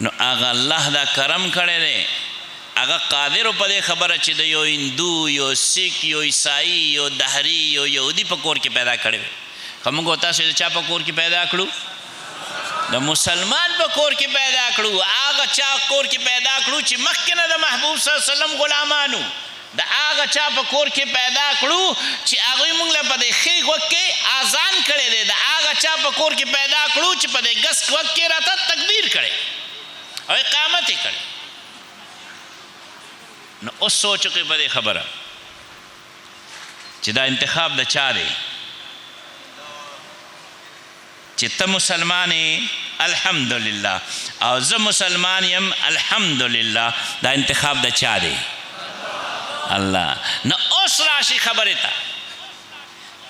نو هغه الله دا کرم کړی دی، هغه قادر په دې خبره چې د یو هندو، یو سیک، یو عیسائی، یو دهری، یو یهودي په کور کې پیدا کړی وي. که موږ تاسو د چا په کور کې پیدا کړو؟ د مسلمان په کور کې پیدا کړو. هغه چا کور کې پیدا کړو چې مخکې نه د محبوب صلی الله علیه وسلم غلامانو. د هغه چا په کور کې پیدا کړو چې هغوی موږ له په دې ښې وخت کې اذان کړی دی. د هغه چا په کور کې پیدا کړو چې په دې ګس وخت کې راته تکبیر کړی او اقامت یې کړی. نو اوس سوچ وکړئ په دې خبره چې دا انتخاب د چا دی چې ته مسلمان یې الحمدلله او زه مسلمان یم الحمدلله. دا انتخاب د چا دی؟ الله. نو اوس راشي خبرې ته،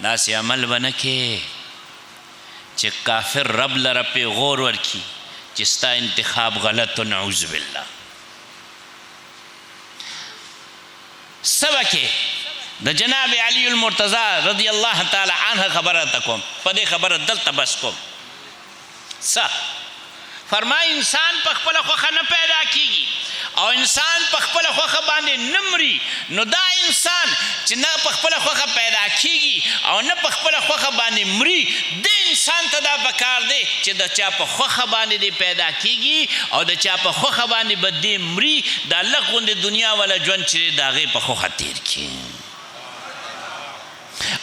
داسې عمل به نه کې چې کافر رب لره پیغور ورکي چې ستا انتخاب غلط و نعوذ بالله. سبکه د جناب علی المرتضی رضی الله تعالی عنه خبره تکوم، په دې خبره دلته بس کوم. فرمای انسان په خپله خوښه نه پیدا کیږي او انسان په خپله خوښه باندې نه مري. نو دا انسان چې نه په خپله خوښه پیدا کیږي او نه په خپله خوښه باندې مري، دې انسان ته دا پکار دی چې د چا په خوښه باندې دې پیدا کیږي او د چا په خوښه باندې به دې مري. دا لږ غوندې دنیا والا ژوند چې دی د هغې په خوښه تیر کړي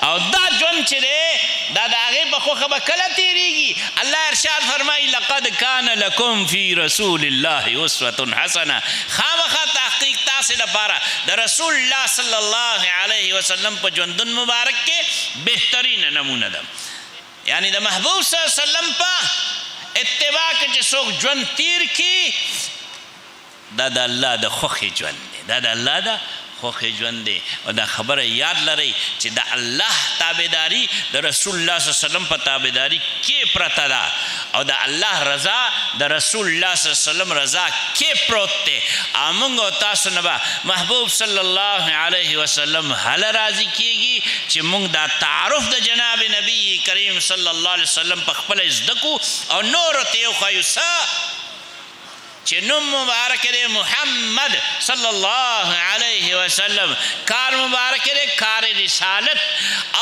او دا ژوند چې دی دا د هغې په خوښه به کله تیریږي؟ الله ارشاد فرمایي لقد کان لکم فی رسول الله اسوة حسنه. خامخا تحقیق تاسې لپاره د رسول الله صلی الله علیه وسلم په ژوندون مبارک کې بهترینه نمونه ده. یعنی د محبوب صلی الله علیه وسلم په اتباع کې چې څوک ژوند تیر کړي دا د الله د خوښې ژوند دی، دا د الله د خوښې ژوند دی. او دا خبره یاد لرئ چې د الله تابعداري د رسول الله صلی الله علیه وسلم په تابعداري کې پرته ده او د الله رضا د رسول الله صلی الله علیه وسلم رضا کې پروت دی. او موږ او تاسو نه به محبوب صلی الله علیه وسلم هله راضي کیږي چې موږ دا تعارف د جناب نبی کریم صلی الله علیه وسلم په خپله زده کړو او نورو ته یې وښایو چې نوم مبارک دی محمد صلی الله علیه وسلم، کار مبارک دی کار رسالت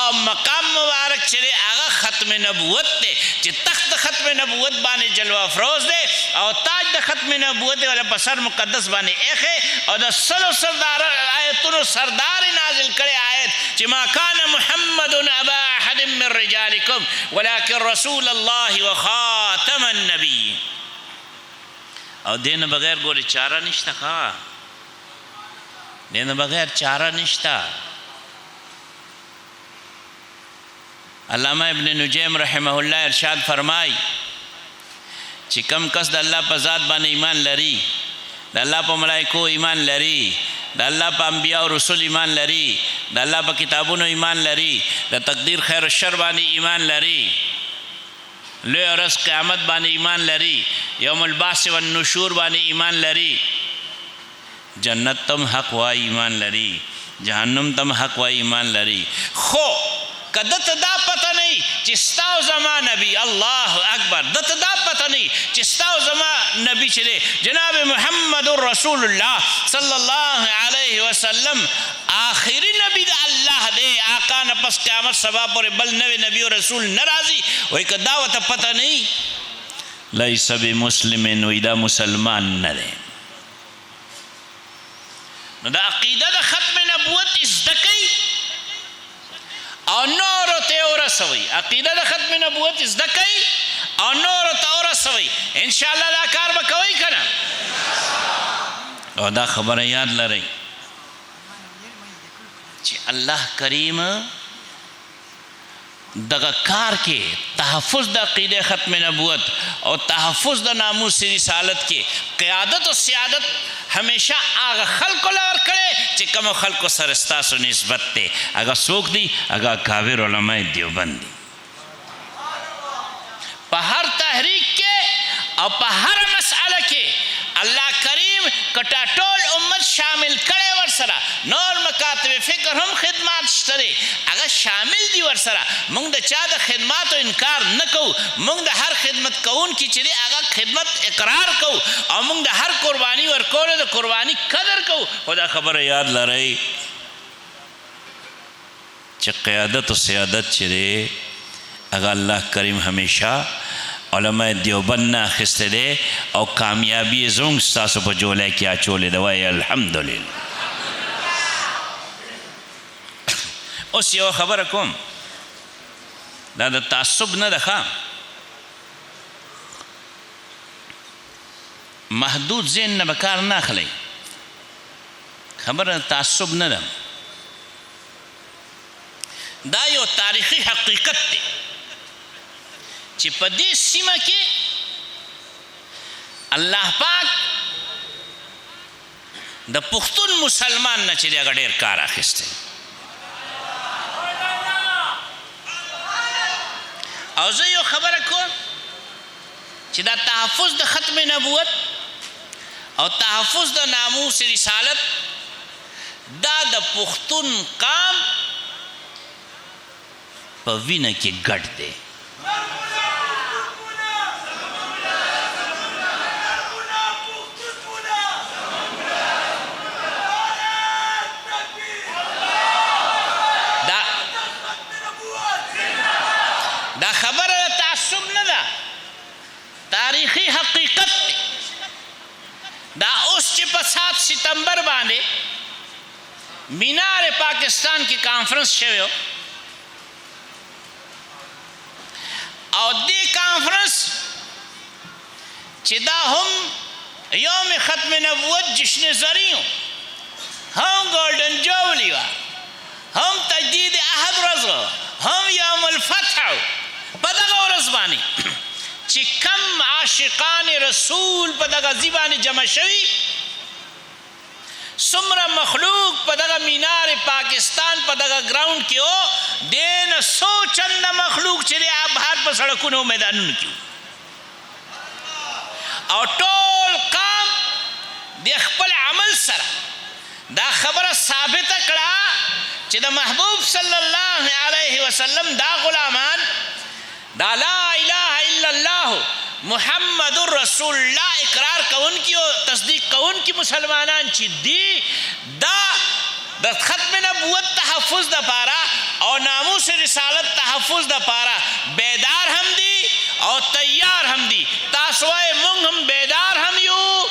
او مقام مبارک چې دی هغه ختم نبوت دی چې تخت ختم نبوت باندې جلوه افروز دی او تاج د ختم نبوت دی په سر مقدس باندې ایښی او د سلو آیتونو سردار نازل کړی آیت چې ما کان محمد ابا احد من رجالکم ولکن رسول الله وخاتم النبی. او دین بغیر ګورې چاره نشته، ښه دین بغیر چاره نشته. علامه ابن نجیم رحمه الله ارشاد فرمای چې کم کس د الله په ذات باندې ایمان لري، د الله په ملائکو ایمان لري، د الله په انبیاء او رسول ایمان لري، د الله په کتابونو ایمان لري، د تقدیر خیر او شر باندې ایمان لري، لوی ورځ قیامت باندې ایمان لري، یوم البعث والنشور باندې ایمان لري، جنت تم حق وای ایمان لري، جهنم تم حق وای ایمان لري. خو که دته دا پته نه چې ستا او زما نبی الله اکبر، دته دا پته نه چې ستا او زما نبی چې دی جناب محمد رسول الله صلی الله علیه وسلم آخری نبی د الله دے آقا نفس قیامت سبا پر بل نوے نبی و رسول نرازی وی که دعوت پتہ نہیں لیس بمسلمین وی دا مسلمان ندے نو دا عقیدہ دا ختم نبوت ازدکی او نورو تے ورسوی عقیدہ دا ختم نبوت ازدکی او نورو تے ورسوی انشاءاللہ دا کار بکوئی کنا او دا خبر یاد لرئی چی اللہ کریم دغا کار کے تحفظ دا عقیدہ ختم نبوت اور تحفظ دا ناموس رسالت کے قیادت و سیادت ہمیشہ آگا خلق لور کرے چی کم خلق سرستاس و نسبت تے اگا سوک دی اگا کابر علماء دیوبند دی پا ہر تحریک کے اور پا ہر مسئلہ کے اللہ کریم کٹا ٹول امت شامل کرے ورسرا نور مکاتب فکر ہم خدمات شترے اگر شامل دی ورسرا منگ دا چاہ دا خدمات و انکار نکو منگ دا ہر خدمت کون کی چلے اگر خدمت اقرار کو اور منگ دا ہر قربانی ورکولے دا قربانی قدر کو خدا خبر یاد لرئی چی قیادت و سیادت چلے اگر اللہ کریم ہمیشہ علماء دیوبند نا خستے دے او کامیابی زونگ ستاسو پا جولے کیا چولے دوائی الحمدللہ اس یو خبر کم دا تعصب نہ دکھا محدود ذہن نہ بکار نہ خلے خبر تعصب نہ دا یو تاریخی حقیقت تے چی پا دی سیمہ کے اللہ پاک دا پختون مسلمان نا چلی اگر دیر کار آخستے او زه یو خبر کوم چې دا تحفظ د ختم نبوت او تحفظ د ناموس رسالت دا د پختون قام په وینه کې ګډ دی دا خبر تعصب نہ دا تاریخی حقیقت تے دا اس چی پا 7 ستمبر باندے مینار پاکستان کی کانفرنس شوئے ہو اور دی کانفرنس چی دا ہم یوم ختم نبوت جشن زریوں ہم گولڈن جوبلی ہم تجدید عہد رضا ہم یوم الفتح پدغا ورزبانی چی کم عاشقان رسول پدغا زیبانی جمع شوی سمر مخلوق پدغا مینار پاکستان پدغا گراؤنڈ کیو دین سو چند مخلوق چلی آپ بھار پر سڑکونو میدانون کیو اور ٹول قام دی اخپل عمل سر دا خبر ثابت کڑا چی دا محبوب صلی اللہ علیہ وسلم دا غلامان دا لا الہ الا اللہ محمد الرسول اللہ اقرار کون کی و تصدیق کون کی مسلمانان چی دی دا ختم نبوت تحفظ دا پارا اور ناموس رسالت تحفظ دا پارا بیدار ہم دی اور تیار ہم دی تاسوائے منگ ہم بیدار ہم یو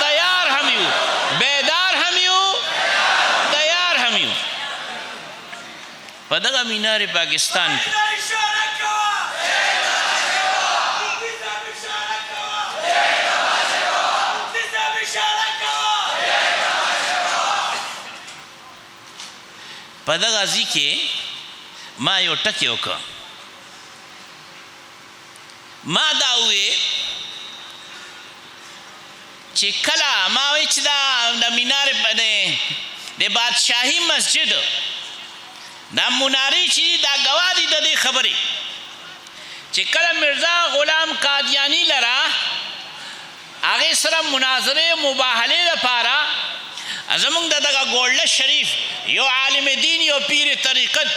تیار ہم یو بیدار ہم یو تیار ہم یو پدغا مینار پاکستان کی پدغا زی کے ما یو ٹکیو کا ما داوے چی کلا ماوی چی دا مینار دے بادشاہی مسجد دا مناری چی دا گوادی دا دے خبری چی کلا مرزا غلام قادیانی لرا آگے سرم مناظرے مباحلے دا پارا ازمونگ دا دا گولڈ شریف یو عالم دین یو پیر طریقت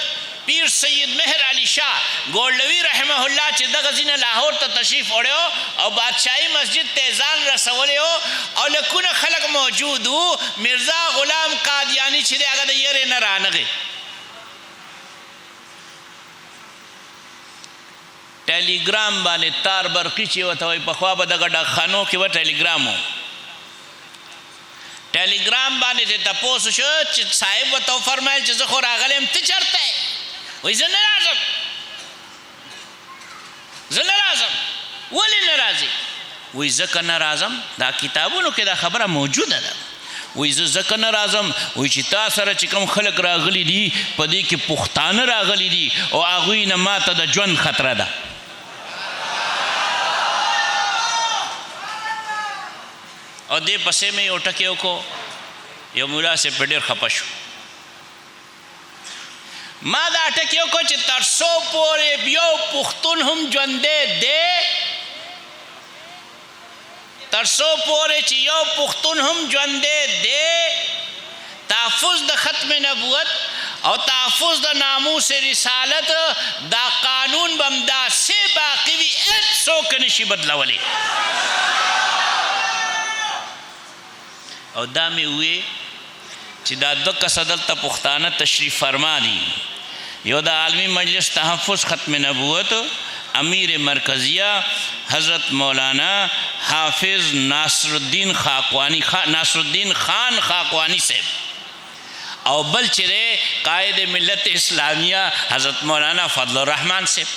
پیر سید مہر علی شاہ گولڈوی رحمہ اللہ چی دا غزین لاہور تا تشریف اوڑے ہو اور بادشاہی مسجد تیزان رسولے ہو اور لکون خلق موجود ہو مرزا غلام قادیانی چی دے اگر دا یرے نرانگے ټیلیګرام باندې تار برقي چې ورته وایي پخوا به دغه ډاکخانو کې به ټیلیګرام و ټیلیګرام باندې د تپوس شو چې صاحب ورته وفرمایل چې زه خو راغلی یم ته چېرته یې وایي زه نه راځم ولې نه راځې وایي ځکه نه راځم دا کتابونو کې دا خبره موجوده ده وایي زه ځکه نه راځم وایي چې تا سره چې کوم خلک راغلي دي په دې کې پښتانه راغلي دي او هغوی نه ماته د ژوند خطره ده او دې پسې مې یو ټکی وکړو یو ملا صاحب په ډېر خفه شو ما دا ټکی وکړو چې تر څو پورې یو پښتون هم ژوندی دی تر څو پورې چې یو پښتون هم ژوندی دی تحفظ د ختم نبوت او تحفظ د ناموس رسالت دا قانون به همداسې باقي وي هېڅوک نشي بدلولی او دا مې ووی چې دا دوه کسه دلته پښتانه تشریف فرما دي یو د عالمي مجلس تحفظ ختم نبوت امیر مرکزیه حضرت مولانا حافظ ناصر الدین خان خاقوانی صاحب او بل چې دی قائد ملت اسلامیه حضرت مولانا فضل الرحمن صاحب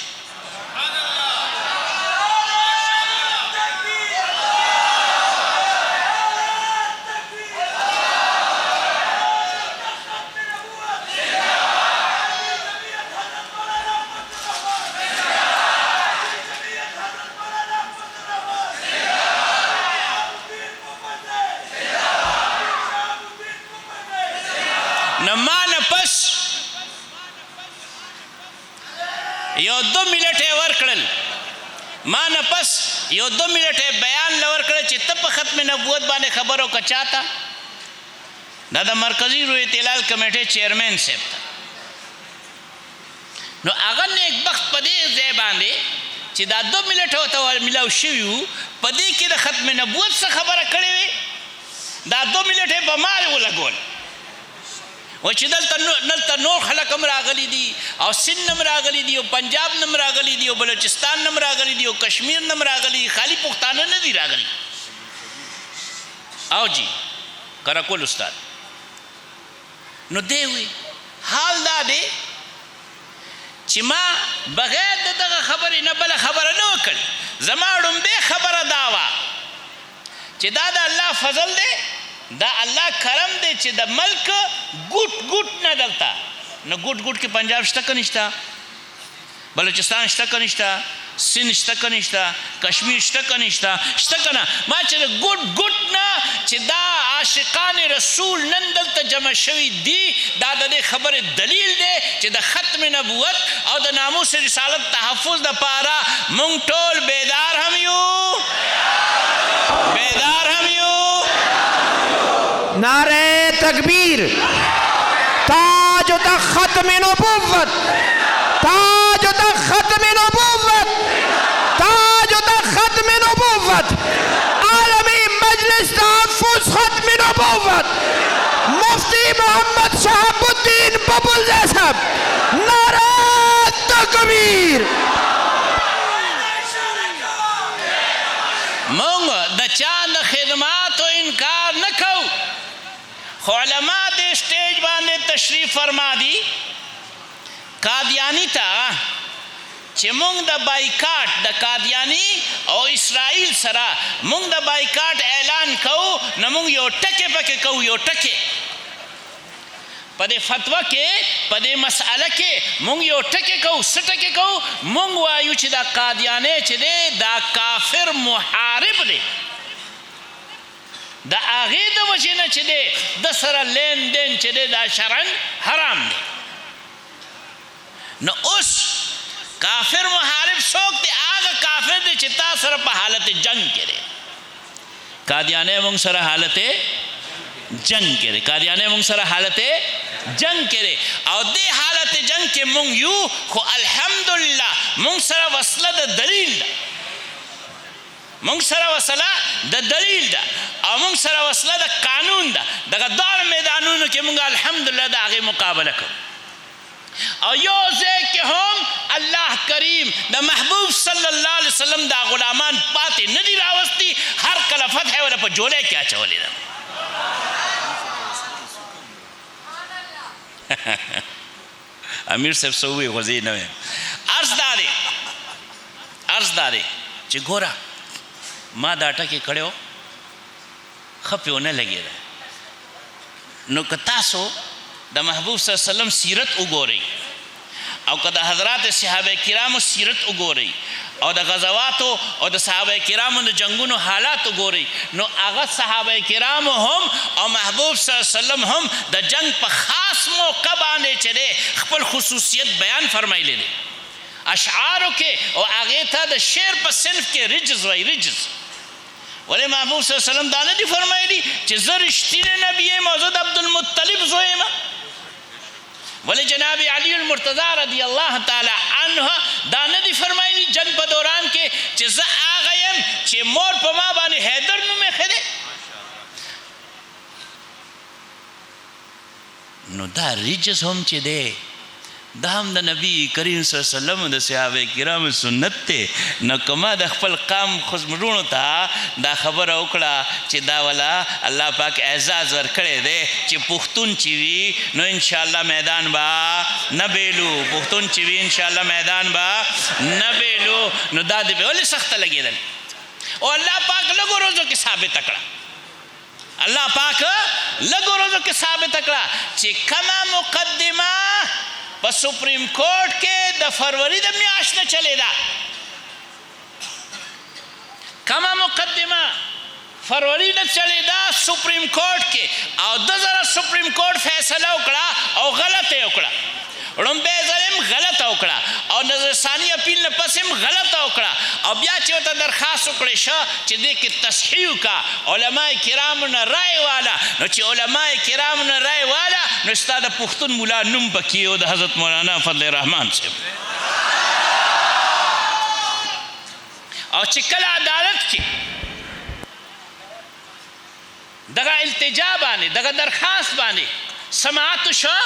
نه ما نه پس یو 2 منټه ورکړل ما نه پس یو 2 منټه بیان لور کړل چې ته په ختم نبوت باندې خبرو کچاته دا د مرکزی روی اطلاع کمیټې چیرمن صاحب نو هغه نیک بخت په دې ځای باندې چې دا 2 منټه ته ملاو شوي وو په دې کې د ختم نبوت څخه خبره کړې وي دا 2 منټه په مال ولګول و چې دلته نور خلک هم راغلي دي او سند هم راغلي دي او پنجاب نه هم راغلي دي او بلوچستان نه هم راغلي دي او کشمیر نه هم راغلي خالي پښتانه نه دي راغلي او جی کرکول استاد نو دی وی حال دا دی چې ما بغیر د دغه خبرې نه بله خبره نه وکړي زما ډومبې خبره دا وه چې دا د الله فضل دی دا الله کرم دی چې د ملک ګوټ نه دلته نو ګوټ کې پنجاب شته که نشته بلوچستان شته که نشته سند شته که نشته کشمیر شته که نشته شته که نه ما چې د ګوټ نه چې دا عاشقان رسول نن دلته جمع شوي دي دا د دې خبرې دلیل دی چې د ختم نبوت او د ناموس رسالت تحفظ دپاره مونږ ټول بیدار هم یو नारे तकबीर ताज तक ختم नबूवत ताज तक ختم नबूवत ताज तक ختم नबूवत आलमी मजलिस तहफ़्फ़ुज़ ختم नबूवत मुफ्ती मोहम्मद शहाबुद्दीन बबुल साहब नारे तकबीर مونږ د چا د خدماتو انکار نه کوو خو علما دې سټیج باندې تشریف فرما دي قادیانی ته چې مونږ د بایکاټ د قادیانی او اسرائیل سره مونږ د بایکاټ اعلان کوو نو مونږ یو ټکې پکې کوو یو ټکې په دې فتوا کې په دې مسئله کې مونږ یو ټکې کوو څه ټکې کوو مونږ وایو چې دا قادیانی چې دی دا کافر محارب دی د هغې د وجې نه چې دی د سره لین دین چې دی دا شرعن حرام دی نو اوس کافر محارب څوک دی هغه کافر دی چې تا سره په حالت جنگ کې دی قادیانی مونږ سره حالت جنگ کې دی قادیانی مونږ سره حالت جنگ کې دی او دې حالت جنگ کې مونږ یو خو الحمدلله مونږ سره وسله د دلیل ده مونږ سره وسله د دلیل ده او مونږ سره وسله د قانون ده دغه دواړو میدانونو کې مونږ الحمدلله د هغې مقابله کوو او یو ځای کې هم الله کریم د محبوب صلی الله علیه وسلم دا غلامان پاتې نه دي راوستي، هر کله فتح ولا په جولای کې اچولې ده. امیر صاحب څه ووایي غوځې نه ویم. عرض دا دی چې ګوره ما دا ټکې کړی و ښه پې ونه لګېده. نو که تاسو د محبوب صلی الله علیه وسلم سیرت وګورئ او که د حضرات صحابه کرامو سیرت وګورئ او د غزواتو او د صحابه کرامو د جنگونو حالات وګورئ، نو هغه صحابه کرامو هم او محبوب صلی الله علیه وسلم هم د جنگ په خاص موقع باندې چې دی خپل خصوصیت بیان فرمایلی دی اشعارو کې، او هغې ته د شعر په صنف کې رجز وایي. رجز ولې محبوب صلی الله علیه وسلم دا نه دي فرمایلی چې زه رښتینی نبی یم او زه د عبدالمطلب زوی یم؟ ولی جناب علی المرتضی رضی الله تعالی عنه دا نه دي فرمایلی جنگ په دوران کې چې زه هغه یم چې مور په ما باندې حیدر نوم ایښی دی؟ نو دا رجز هم چې دی دا هم د نبی کریم صلی الله علیه وسلم د صحابه کرامو سنت دی. نو که ما د خپل قام خزمرونو ته دا خبره وکړه چې دا والا الله پاک اعزاز ورکړی دی چې پښتون چې وي نو انشاءالله میدان به نه بیلو، پښتون چې وي انشاءالله میدان به نه بیلو، نو دا د ولې سخته لګېدل؟ او الله پاک لږو روزو کې ثابت کړه، الله پاک لږو روزو کې ثابت کړه چې کمه مقدمه په سپریم کورټ کې د فروری د میاشت نه چلې ده، کمه مقدمه فروری نه چلې ده سپریم کورټ کې، او 2000 سپریم کورټ فیصله وکړه او غلطه یې وکړه. لومبی ځل هم غلطه وکړه او نظر ثاني اپیل نه پس هم غلطه وکړه، او بیا چې ورته درخواست وکړی شه چې دې کې تصحیح وکړه علماء کرامو نه رای واله، نو چې علماء کرامو نه رای واله نو ستا د پښتون ملا نوم پکې و د حضرت مولانا فضل الرحمن صاحب. او چې کله عدالت کې دغه التجا باندې دغه درخواست باندې سماعت شو،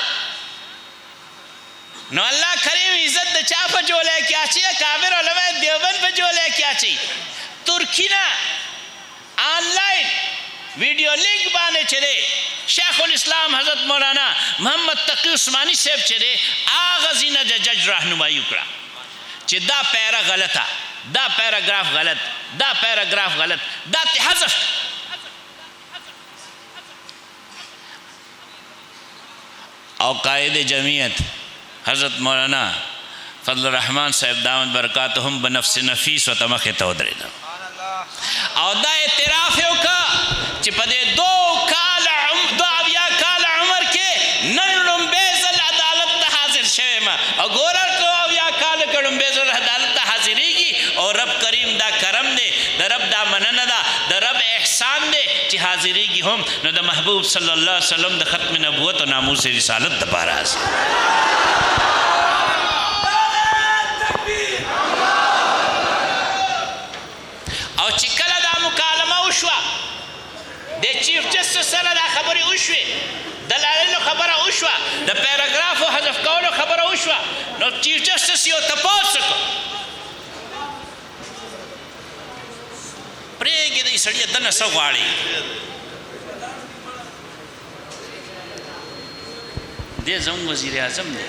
نو الله کریم عزت د چا په جولای کې اچي؟ کافر علماء دیوبند په جولای کې اچي. ترکی نه آنلاین ویډیو لینک باندې چې دی شیخ الاسلام حضرت مولانا محمد تقی عثمانی صاحب چې دی هغه ځینه د جج راهنمایي وکړه چې دا پیره غلطه، دا پیراګراف غلط، دا پیراګراف غلط، دا ته حذف. او قائد جمعیت حضرت مولانا فضل الرحمن صاحب دامت برکاتهم بنفس نفیس و تمخ ته ودرېده او دا اعتراف یې وکړه چې په دې 2 کال عمر کې نن لومبی ځل عدالت ته حاضر شوی یم، او ګوره 2 کال کې لومبی ځل عدالت ته حاضرېږي، او رب کریم دا کرم دی، د رب دا مننه ده، د رب احسان دی چې حاضرېږي هم نو د محبوب صلی الله علیه وسلم د ختم نبوت او ناموس رسالت دپاره هست. او چې کله دا مکالمه وشوه د چیف جسټس سره دا خبرې وشوې، دلایلو خبره وشوه، د پیراګرافو حذف کولو خبره وشوه، نو چیف جسټس یو تپوس وکړو پرېږدئ سړیه دنه څه غواړي؟ دی زموږ وزیر اعظم دی.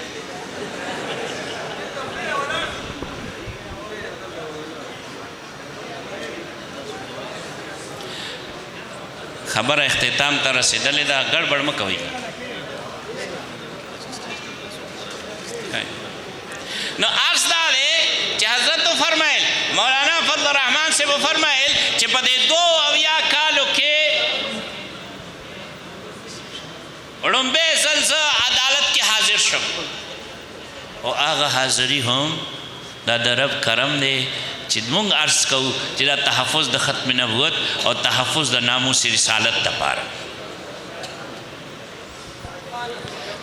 خبره اختتام ته رسېدلې ده، ګډوډ مه کوئ. نو عرض دا دی چې حضرت فرمایل مولانا فضل الرحمن صاحب فرمایل چې په دې 2 کالو کې لومبی ځل زه عدالت کې حاضر شم، او هغه حاضري هم دا د رب کرم دی چې موږ عرض کوو چې دا تحفظ د ختم نبوت او تحفظ د ناموس رسالت دپاره.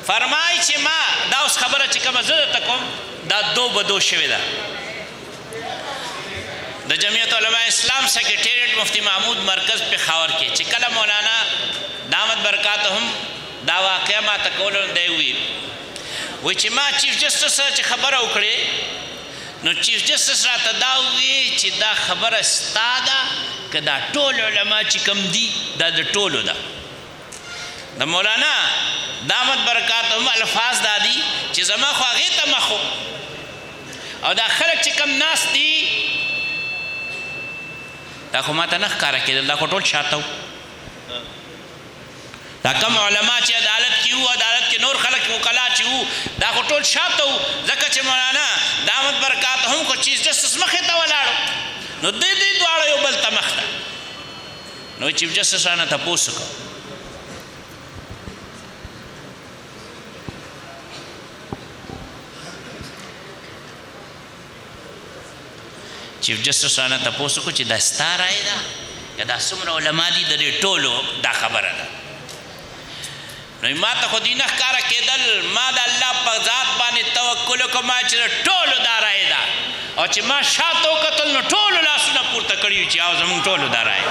فرمای چې ما دا اوس خبره چې کومه زه درته کوم دا 2 بدو شوې ده. د جمعیت علماء اسلام سیکریټریټ مفتی محمود مرکز پېښور کې چې کله مولانا دامت برکاتهم دا واقعه ما ته کولو دی وی وای چې ما چیف جسټس سره چې خبره وکړې نو چیف جسټس راته دا وویل چې دا خبره ستا ده که دا ټول علما چې کوم دي دا د ټولو ده. د مولانا دامت برکاتهم الفاظ دا دي چې زما خو هغې ته مخ او دا خلک چې کم ناست دي دا خو ما ته نه ښکاره کېدل، دا خو ټول شاته وو. دا کم علما چې عدالت کې وو، عدالت کې نور خلک وکلا چې وو، دا خو ټول شاته وو، ځکه چې مولانا دامت برکاتهم خو چیف جسټس مخې ته ولاړو نو دوی دواړه یو بل ته مخ ته. نو چیف جسټس رانه تپوس وکړ چیف جسټس رانه تپوس وکړو چې دا ستا رایې ده که دا څومره علما دي د دې ټولو دا خبره ده. نو ما ته خو دې نه ښکاره کېدل، ما د الله په ذات باندې توکل وکړم چې د ټولو دا رایې ده، او چې ما شاته وکتل نو ټولو لاسونه پورته کړي چې او زموږ ټولو دا رایې ده.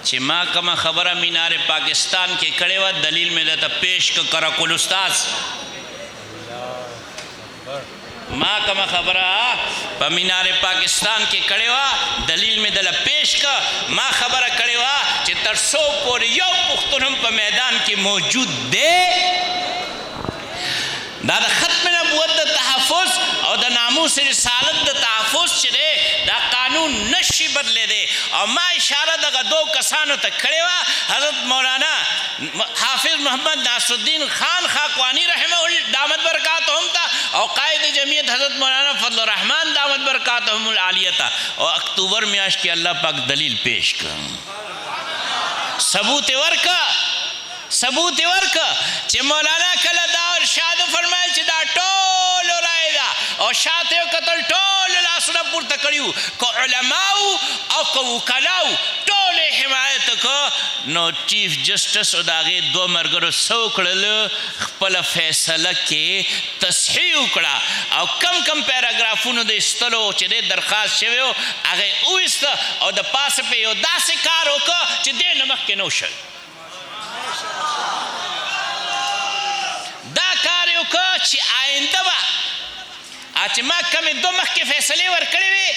چې ما کومه خبره مینار پاکستان کې کړې وه دلیل مې درته پیش کړ کرکل استاذ. ما کومه خبره په مینار پاکستان کې کړې وه دلیل مې دله پیش کړ. ما خبره کړې وه چې تر څو پورې یو پښتون هم په میدان کې موجود دی دا د ختم نبوت د تحفظ او د ناموس رسالت د تحفظ چې دی دا قانون نشي بدلیدی. او ما اشاره دغه دو کسانو ته کړې وه، حضرت مولانا حافظ محمد ناصر الدین خان خاقوانی رحمه الله دامت برکاتهم ته او قائد جمعیت حضرت مولانا فضل الرحمن دامت برکاتهم العالیه ته. او اکتوبر میاشت کې الله پاک دلیل پیش کړ، ثبوت ورکړه چې مولانا کله دا ارشاد فرمایل چې دا ټولو رایې ده او شاته یې وکتل ټولو لاسونه پورته کړي وو، که علماو او که وکلاو ټولو یې حمایت وکړه. نو چیف جسټس او د هغې دوه ملګرو څه وکړل خپله فیصله کې تصحیح وکړه او کم پیراګرافونو د ایستلو چې دی درخواست شوی و هغه یې وویسته او د پاسه پې یو داسې کار وکړه چې دې نه مخکې نه وشوی. دا کار یې وکړه چې آینده به چې ما کمې دو مخکې فیصلې ورکړې وې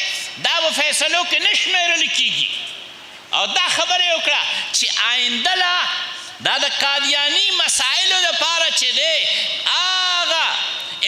دا به فیصلو کې نه شمېرل کېږي. او دا خبره یې وکړه چې آینده لا دا د قادیاني مسایلو دپاره چې دی هغه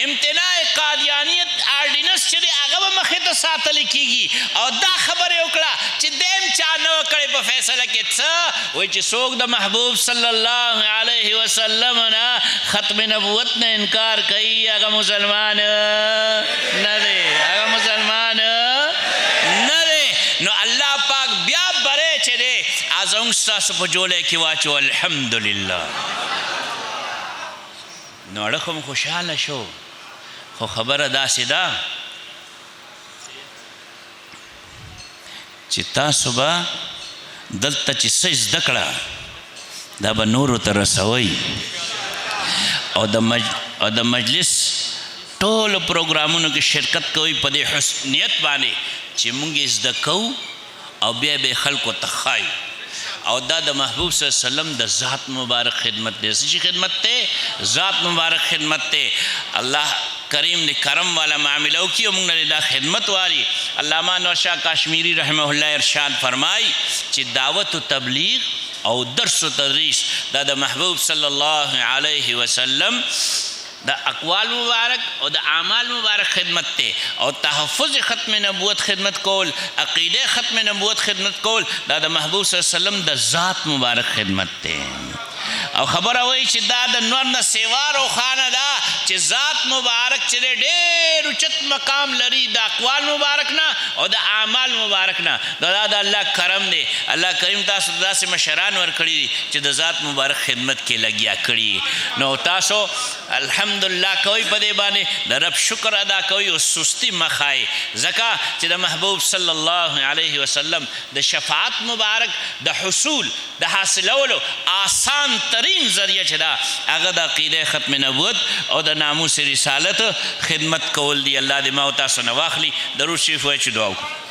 امتناع قادیانیت آرډیننس چې دی هغه به مخې ته ساتلی کېږي. او دا خبره یې وکړه چې دیم چا نه وه کړې په فیصله کې څه وایي چې څوک د محبوب صلی الله علیه وسلم نه ختم نبوت نه انکار کوي هغه مسلمان نه دی، هغه مسلمان نه دی. نو الله پاک بیا بری چې دی زموږ ستاسو په جولی کې واچو الحمدلله. نو اړخ هم خوشحاله شو، خو خبره داسې ده چې تاسو به دلته چې څه زده کړه دا به نورو ته رسوئ او د مجلس ټولو پروګرامونو کې شرکت کوئ په دې حسنیت باندې چې موږ یې زده کوو او بیا به خلکو ته ښایو. او دا د محبوب صلی الله علیه وسلم د ذات مبارک خدمت دی. څه شي خدمت دی؟ ذات مبارک خدمت دی. الله کریم نے کرم والا معاملہ کی موږ نه دا خدمت والی. علامہ انور شاہ کاشمیری رحمه الله ارشاد فرمائی چې دعوت و تبلیغ او درس و تدریس دا د محبوب صلی الله علیه وسلم دا اقوال مبارک او دا اعمال مبارک خدمت تے او تحفظ ختم نبوت خدمت کول عقیدہ ختم نبوت خدمت کول دا محبوب صلی اللہ علیہ وسلم دا ذات مبارک خدمت تے. او خبره وایي چې دا د نور نه سیوا روښانه ده چې ذات مبارک چې دی ډېر اوچت مقام لري د اقوال مبارک نه او د اعمال مبارک نه. دا د الله کرم دی. الله کریم تاسو ته داسې مشران ورکړي دي چې د ذات مبارک خدمت کې لګیا کړي. نو تاسو الحمدلله کوئ په دې باندې د رب شکر ادا کوئ او سستی مه ښایئ، ځکه چې د محبوب صلی الله علیه وسلم د شفاعت مبارک د حصول د حاصلولو آسان ترین ذریعه چې ده هغه د عقیده ختم نبوت او د ناموس رسالت خدمت کول دی. الله دې ما او تاسو نه واخلي. درود شریف وایئ چې دعا وکړو.